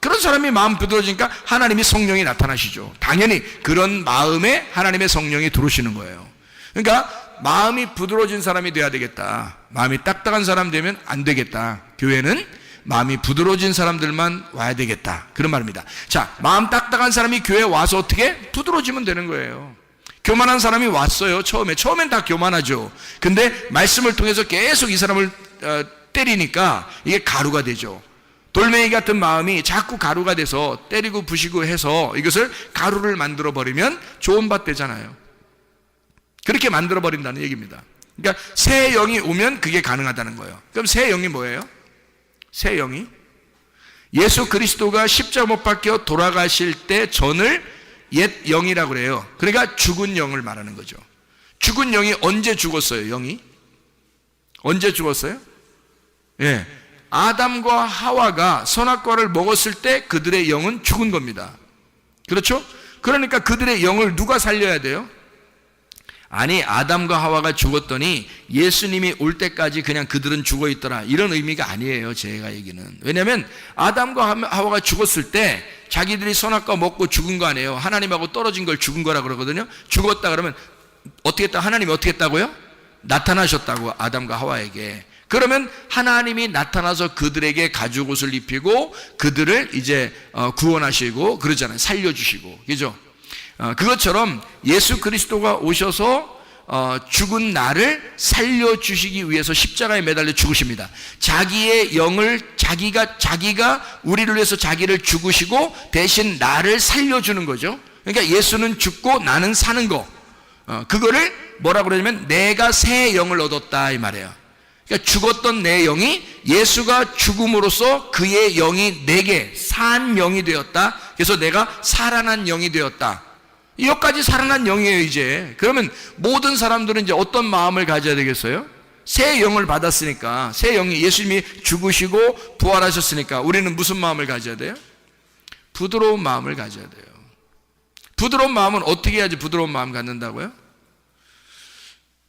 그런 사람이 마음 부드러워지니까 하나님이 성령이 나타나시죠. 당연히 그런 마음에 하나님의 성령이 들어오시는 거예요. 그러니까 마음이 부드러워진 사람이 돼야 되겠다, 마음이 딱딱한 사람 되면 안 되겠다. 교회는 마음이 부드러워진 사람들만 와야 되겠다, 그런 말입니다. 자, 마음 딱딱한 사람이 교회에 와서 어떻게? 부드러워지면 되는 거예요. 교만한 사람이 왔어요. 처음엔 다 교만하죠. 근데 말씀을 통해서 계속 이 사람을 때리니까 이게 가루가 되죠. 돌멩이 같은 마음이 자꾸 가루가 돼서 때리고 부시고 해서 이것을 가루를 만들어 버리면 좋은 밭 되잖아요. 그렇게 만들어 버린다는 얘기입니다. 그러니까 새 영이 오면 그게 가능하다는 거예요. 그럼 새 영이 뭐예요? 새 영이 예수 그리스도가 십자가 못 박혀 돌아가실 때 전을 옛 영이라고 그래요. 그러니까 죽은 영을 말하는 거죠. 죽은 영이 언제 죽었어요? 영이 언제 죽었어요? 예, 아담과 하와가 선악과를 먹었을 때 그들의 영은 죽은 겁니다. 그렇죠? 그러니까 그들의 영을 누가 살려야 돼요? 아니, 아담과 하와가 죽었더니 예수님이 올 때까지 그냥 그들은 죽어 있더라, 이런 의미가 아니에요. 제가 얘기는. 왜냐하면 아담과 하와가 죽었을 때 자기들이 선악과 먹고 죽은 거 아니에요. 하나님하고 떨어진 걸 죽은 거라 그러거든요. 죽었다 그러면 어떻게 했다? 하나님이 어떻게 했다고요? 나타나셨다고, 아담과 하와에게. 그러면 하나님이 나타나서 그들에게 가죽옷을 입히고 그들을 이제 구원하시고 그러잖아요. 살려주시고, 그죠? 그것처럼 예수 그리스도가 오셔서 죽은 나를 살려주시기 위해서 십자가에 매달려 죽으십니다. 자기의 영을 자기가 우리를 위해서 자기를 죽으시고 대신 나를 살려주는 거죠. 그러니까 예수는 죽고 나는 사는 거, 그거를 뭐라고 그러냐면 내가 새 영을 얻었다 이 말이에요. 그러니까 죽었던 내 영이 예수가 죽음으로써 그의 영이 내게 산 영이 되었다. 그래서 내가 살아난 영이 되었다. 여기까지 살아난 영이에요. 이제 그러면 모든 사람들은 이제 어떤 마음을 가져야 되겠어요? 새 영을 받았으니까, 새 영이 예수님이 죽으시고 부활하셨으니까 우리는 무슨 마음을 가져야 돼요? 부드러운 마음을 가져야 돼요. 부드러운 마음은 어떻게 해야지 부드러운 마음 갖는다고요?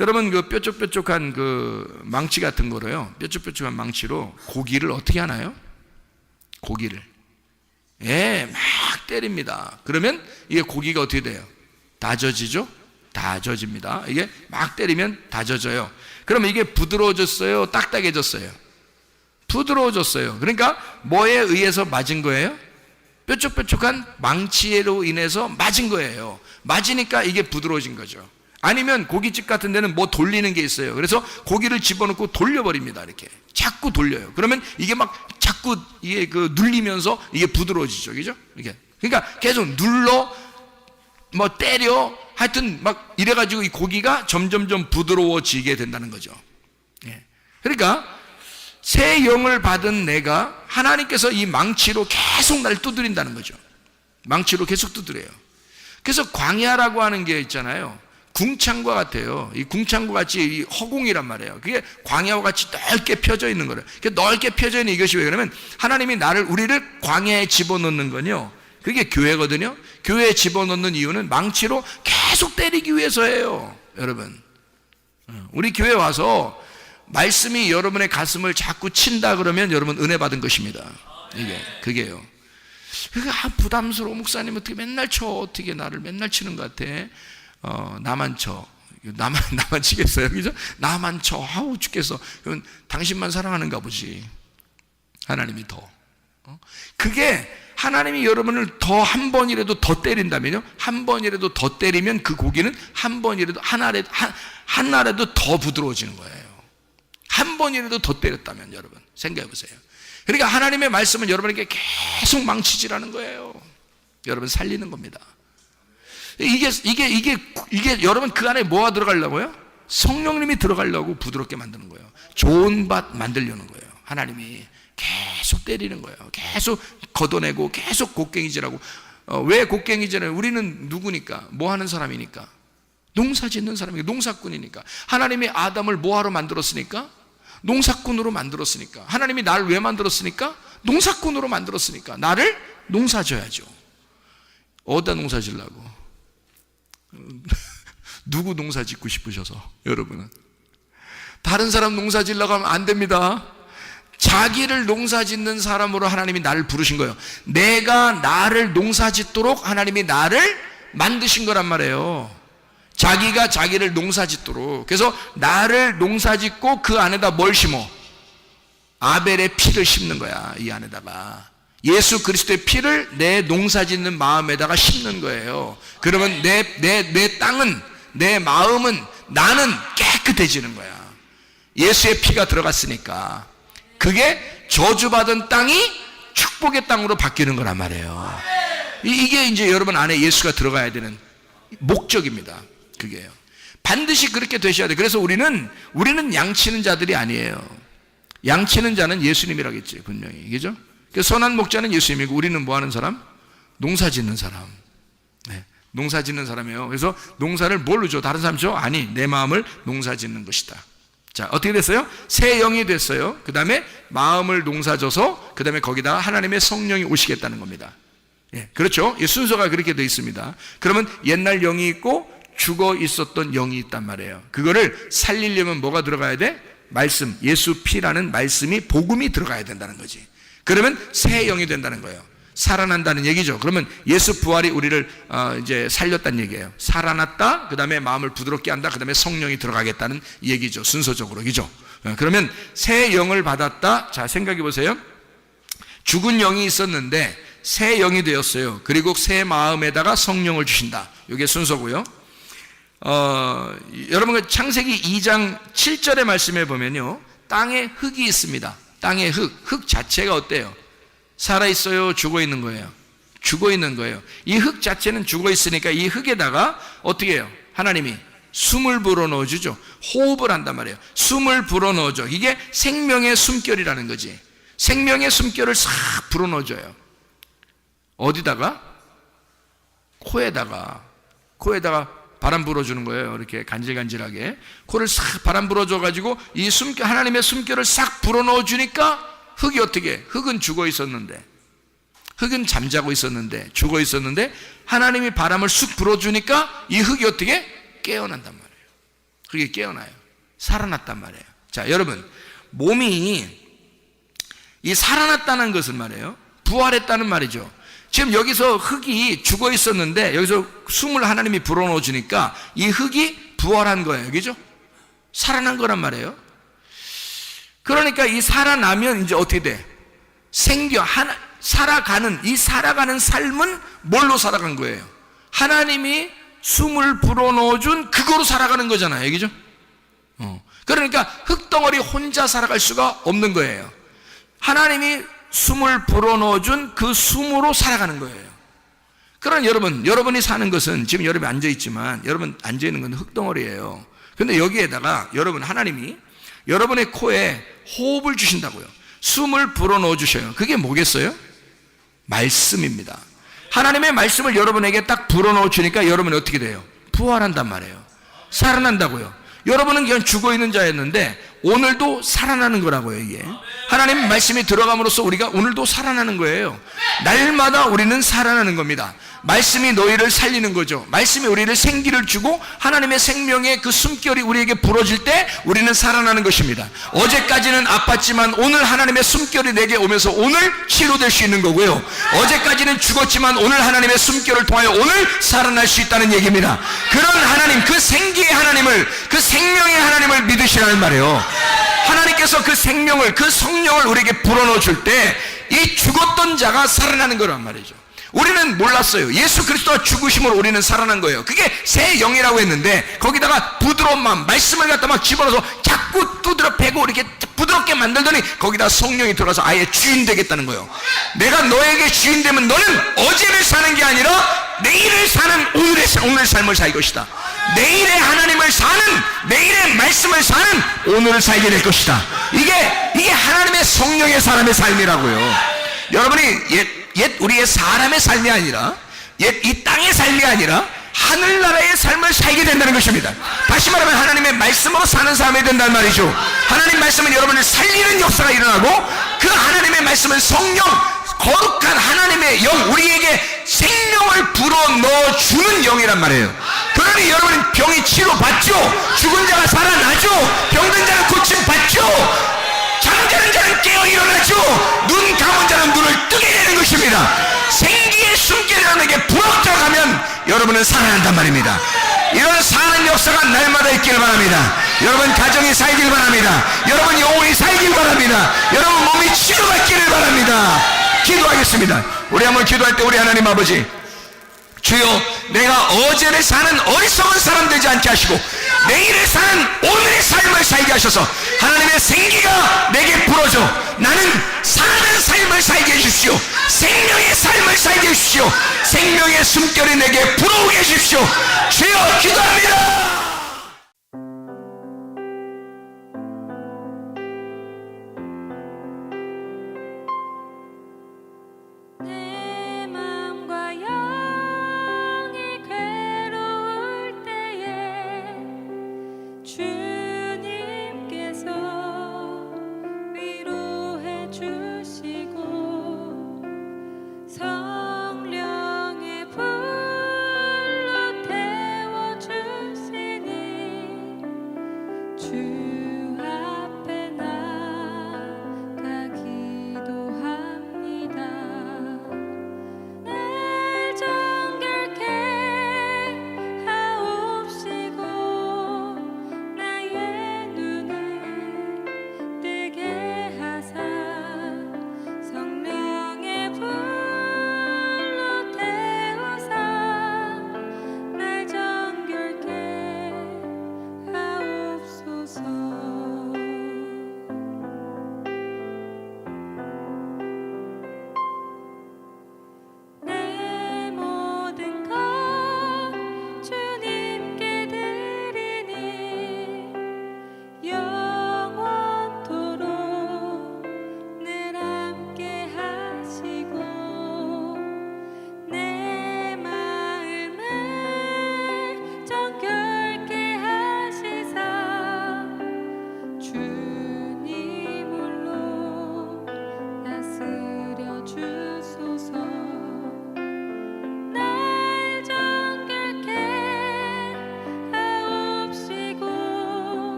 여러분, 그 뾰족뾰족한 그 망치 같은 거로요, 뾰족뾰족한 망치로 고기를 어떻게 하나요? 고기를 막 때립니다. 그러면 이게 고기가 어떻게 돼요? 다져지죠? 다져집니다. 이게 막 때리면 다져져요. 그러면 이게 부드러워졌어요? 딱딱해졌어요? 부드러워졌어요. 그러니까 뭐에 의해서 맞은 거예요? 뾰족뾰족한 망치로 인해서 맞은 거예요. 맞으니까 이게 부드러워진 거죠. 아니면 고깃집 같은 데는 뭐 돌리는 게 있어요. 그래서 고기를 집어넣고 돌려버립니다. 이렇게 자꾸 돌려요. 그러면 이게 막 자꾸 이게 그 눌리면서 이게 부드러워지죠, 그죠? 이게 그러니까 계속 눌러, 뭐 때려, 하여튼 막 이래가지고 이 고기가 점점점 부드러워지게 된다는 거죠. 예. 그러니까 새 영을 받은 내가 하나님께서 이 망치로 계속 날 두드린다는 거죠. 망치로 계속 두드려요. 그래서 광야라고 하는 게 있잖아요. 궁창과 같아요. 이 궁창과 같이 이 허공이란 말이에요. 그게 광야와 같이 넓게 펴져 있는 거예요. 넓게 펴져 있는 이것이 왜 그러냐면 하나님이 우리를 광야에 집어넣는 건요, 그게 교회거든요. 교회에 집어넣는 이유는 망치로 계속 때리기 위해서예요. 여러분, 우리 교회 와서 말씀이 여러분의 가슴을 자꾸 친다 그러면 여러분 은혜 받은 것입니다. 그게요. 부담스러워. 목사님 어떻게 맨날 쳐? 어떻게 나를 맨날 치는 것 같아? 나만 쳐. 나만 치겠어요? 그죠? 나만 쳐. 아우 죽겠어. 그건 당신만 사랑하는가 보지. 하나님이 더. 그게 하나님이 여러분을 더 한 번이라도 더 때린다면요, 한 번이라도 더 때리면 그 고기는 한 번이라도 한 날에도 더 부드러워지는 거예요. 한 번이라도 더 때렸다면 여러분 생각해 보세요. 그러니까 하나님의 말씀은 여러분에게 계속 망치질하는 거예요. 여러분 살리는 겁니다. 이게 여러분 그 안에 뭐가 들어가려고요? 성령님이 들어가려고 부드럽게 만드는 거예요. 좋은 밭 만들려는 거예요. 하나님이 계속 때리는 거예요. 계속 걷어내고 계속 곡괭이질하고. 왜 곡괭이질을? 우리는 누구니까? 뭐 하는 사람이니까? 농사 짓는 사람이니까, 농사꾼이니까. 하나님이 아담을 뭐하러 만들었으니까? 농사꾼으로 만들었으니까. 하나님이 나를 왜 만들었으니까? 농사꾼으로 만들었으니까. 나를 농사 져야죠. 어디다 농사 지려고? 누구 농사 짓고 싶으셔서? 여러분은 다른 사람 농사 지려고 하면 안 됩니다. 자기를 농사 짓는 사람으로 하나님이 나를 부르신 거예요. 내가 나를 농사 짓도록 하나님이 나를 만드신 거란 말이에요. 자기가 자기를 농사 짓도록. 그래서 나를 농사 짓고 그 안에다 뭘 심어? 아벨의 피를 심는 거야. 이 안에다가 예수 그리스도의 피를 내 농사 짓는 마음에다가 심는 거예요. 그러면 내 땅은, 내 마음은, 나는 깨끗해지는 거야. 예수의 피가 들어갔으니까. 그게 저주받은 땅이 축복의 땅으로 바뀌는 거란 말이에요. 이게 이제 여러분 안에 예수가 들어가야 되는 목적입니다. 그게요. 반드시 그렇게 되셔야 돼. 그래서 우리는 양치는 자들이 아니에요. 양치는 자는 예수님이라겠지, 분명히. 그죠? 선한 목자는 예수님이고, 우리는 뭐 하는 사람? 농사 짓는 사람. 네, 농사 짓는 사람이에요. 그래서 농사를 뭘로 줘? 다른 사람 줘? 아니, 내 마음을 농사 짓는 것이다. 자, 어떻게 됐어요? 새 영이 됐어요. 그 다음에 마음을 농사져서 그 다음에 거기다가 하나님의 성령이 오시겠다는 겁니다. 예, 그렇죠? 이 순서가 그렇게 되어 있습니다. 그러면 옛날 영이 있고 죽어 있었던 영이 있단 말이에요. 그거를 살리려면 뭐가 들어가야 돼? 말씀, 예수 피라는 말씀이, 복음이 들어가야 된다는 거지. 그러면 새 영이 된다는 거예요. 살아난다는 얘기죠. 그러면 예수 부활이 우리를 이제 살렸다는 얘기예요. 살아났다, 그 다음에 마음을 부드럽게 한다, 그 다음에 성령이 들어가겠다는 얘기죠. 순서적으로. 그죠? 그러면 새 영을 받았다. 자, 생각해 보세요. 죽은 영이 있었는데 새 영이 되었어요. 그리고 새 마음에다가 성령을 주신다. 이게 순서고요. 여러분 창세기 2장 7절의 말씀에 보면요, 땅에 흙이 있습니다. 땅에 흙 자체가 어때요? 살아있어요? 죽어있는 거예요? 죽어있는 거예요. 이 흙 자체는 죽어있으니까 이 흙에다가 어떻게 해요? 하나님이 숨을 불어넣어주죠. 호흡을 한단 말이에요. 숨을 불어넣어줘. 이게 생명의 숨결이라는 거지. 생명의 숨결을 싹 불어넣어줘요. 어디다가? 코에다가 바람 불어주는 거예요. 이렇게 간질간질하게 코를 싹 바람 불어줘가지고 이 숨결, 하나님의 숨결을 싹 불어넣어주니까 흙이 어떻게 해? 흙은 죽어 있었는데, 흙은 잠자고 있었는데, 죽어 있었는데 하나님이 바람을 쑥 불어주니까 이 흙이 어떻게? 깨어난단 말이에요. 흙이 깨어나요. 살아났단 말이에요. 자, 여러분, 몸이 이 살아났다는 것은 말이에요, 부활했다는 말이죠. 지금 여기서 흙이 죽어 있었는데 여기서 숨을 하나님이 불어넣어 주니까 이 흙이 부활한 거예요. 그죠? 살아난 거란 말이에요. 그러니까 이 살아나면 이제 어떻게 돼? 살아가는 삶은 뭘로 살아간 거예요? 하나님이 숨을 불어넣어 준 그거로 살아가는 거잖아요. 그죠? 그러니까 흙덩어리 혼자 살아갈 수가 없는 거예요. 하나님이 숨을 불어넣어 준 그 숨으로 살아가는 거예요. 그러나 여러분이 사는 것은, 지금 여러분이 앉아있지만 여러분 앉아있는 건 흙덩어리예요. 근데 여기에다가 하나님이 여러분의 코에 호흡을 주신다고요. 숨을 불어넣어 주셔요. 그게 뭐겠어요? 말씀입니다. 하나님의 말씀을 여러분에게 딱 불어넣어 주니까 여러분이 어떻게 돼요? 부활한단 말이에요. 살아난다고요. 여러분은 그냥 죽어있는 자였는데 오늘도 살아나는 거라고요. 이게 하나님 말씀이 들어감으로써 우리가 오늘도 살아나는 거예요. 날마다 우리는 살아나는 겁니다. 말씀이 너희를 살리는 거죠. 말씀이 우리를 생기를 주고 하나님의 생명의 그 숨결이 우리에게 불어질 때 우리는 살아나는 것입니다. 어제까지는 아팠지만 오늘 하나님의 숨결이 내게 오면서 오늘 치료될 수 있는 거고요. 어제까지는 죽었지만 오늘 하나님의 숨결을 통하여 오늘 살아날 수 있다는 얘기입니다. 그런 하나님, 그 생기의 하나님을, 그 생명의 하나님을 믿으시라는 말이에요. 하나님께서 그 생명을, 그 성령을 우리에게 불어넣어 줄 때 이 죽었던 자가 살아나는 거란 말이죠. 우리는 몰랐어요. 예수 그리스도가 죽으심으로 우리는 살아난 거예요. 그게 새 영이라고 했는데 거기다가 부드러운 마음, 말씀을 갖다 막 집어넣어서 자꾸 두드려 패고 이렇게 부드럽게 만들더니 거기다 성령이 들어가서 아예 주인 되겠다는 거예요. 내가 너에게 주인 되면 너는 어제를 사는 게 아니라 내일을 사는 오늘의 삶을 살 것이다. 내일의 하나님을 사는, 내일의 말씀을 사는 오늘을 살게 될 것이다. 이게 하나님의 성령의 사람의 삶이라고요. 여러분이 옛 우리의 사람의 삶이 아니라, 옛 이 땅의 삶이 아니라 하늘나라의 삶을 살게 된다는 것입니다. 다시 말하면 하나님의 말씀으로 사는 사람이 된다는 말이죠. 하나님 말씀은 여러분을 살리는 역사가 일어나고, 그 하나님의 말씀은 성령, 거룩한 하나님의 영, 우리에게 생명을 불어넣어주는 영이란 말이에요. 그러니 여러분은 병이 치료받죠. 죽은 자가 살아나죠. 병든 자는 고침받죠. 잠자는 자는 깨어 일어나죠. 눈 감은 자는 눈을 뜨게 되는 것입니다. 생기에 숨게 되는 게 부럽져가면 여러분은 살아난단 말입니다. 이런 사는 역사가 날마다 있기를 바랍니다. 여러분 가정이 살길 바랍니다. 여러분 영혼이 살길 바랍니다. 여러분 몸이 치료받기를 바랍니다. 기도하겠습니다. 우리 한번 기도할 때 우리 하나님 아버지, 주여, 내가 어제를 사는 어리석은 사람 되지 않게 하시고 내일을 사는 오늘의 삶을 살게 하셔서 하나님의 생기가 내게 불어줘 나는 사는 삶을 살게 해주십시오. 생명의 삶을 살게 해주십시오. 생명의 숨결이 내게 불어오게 해주십시오. 주여, 기도합니다.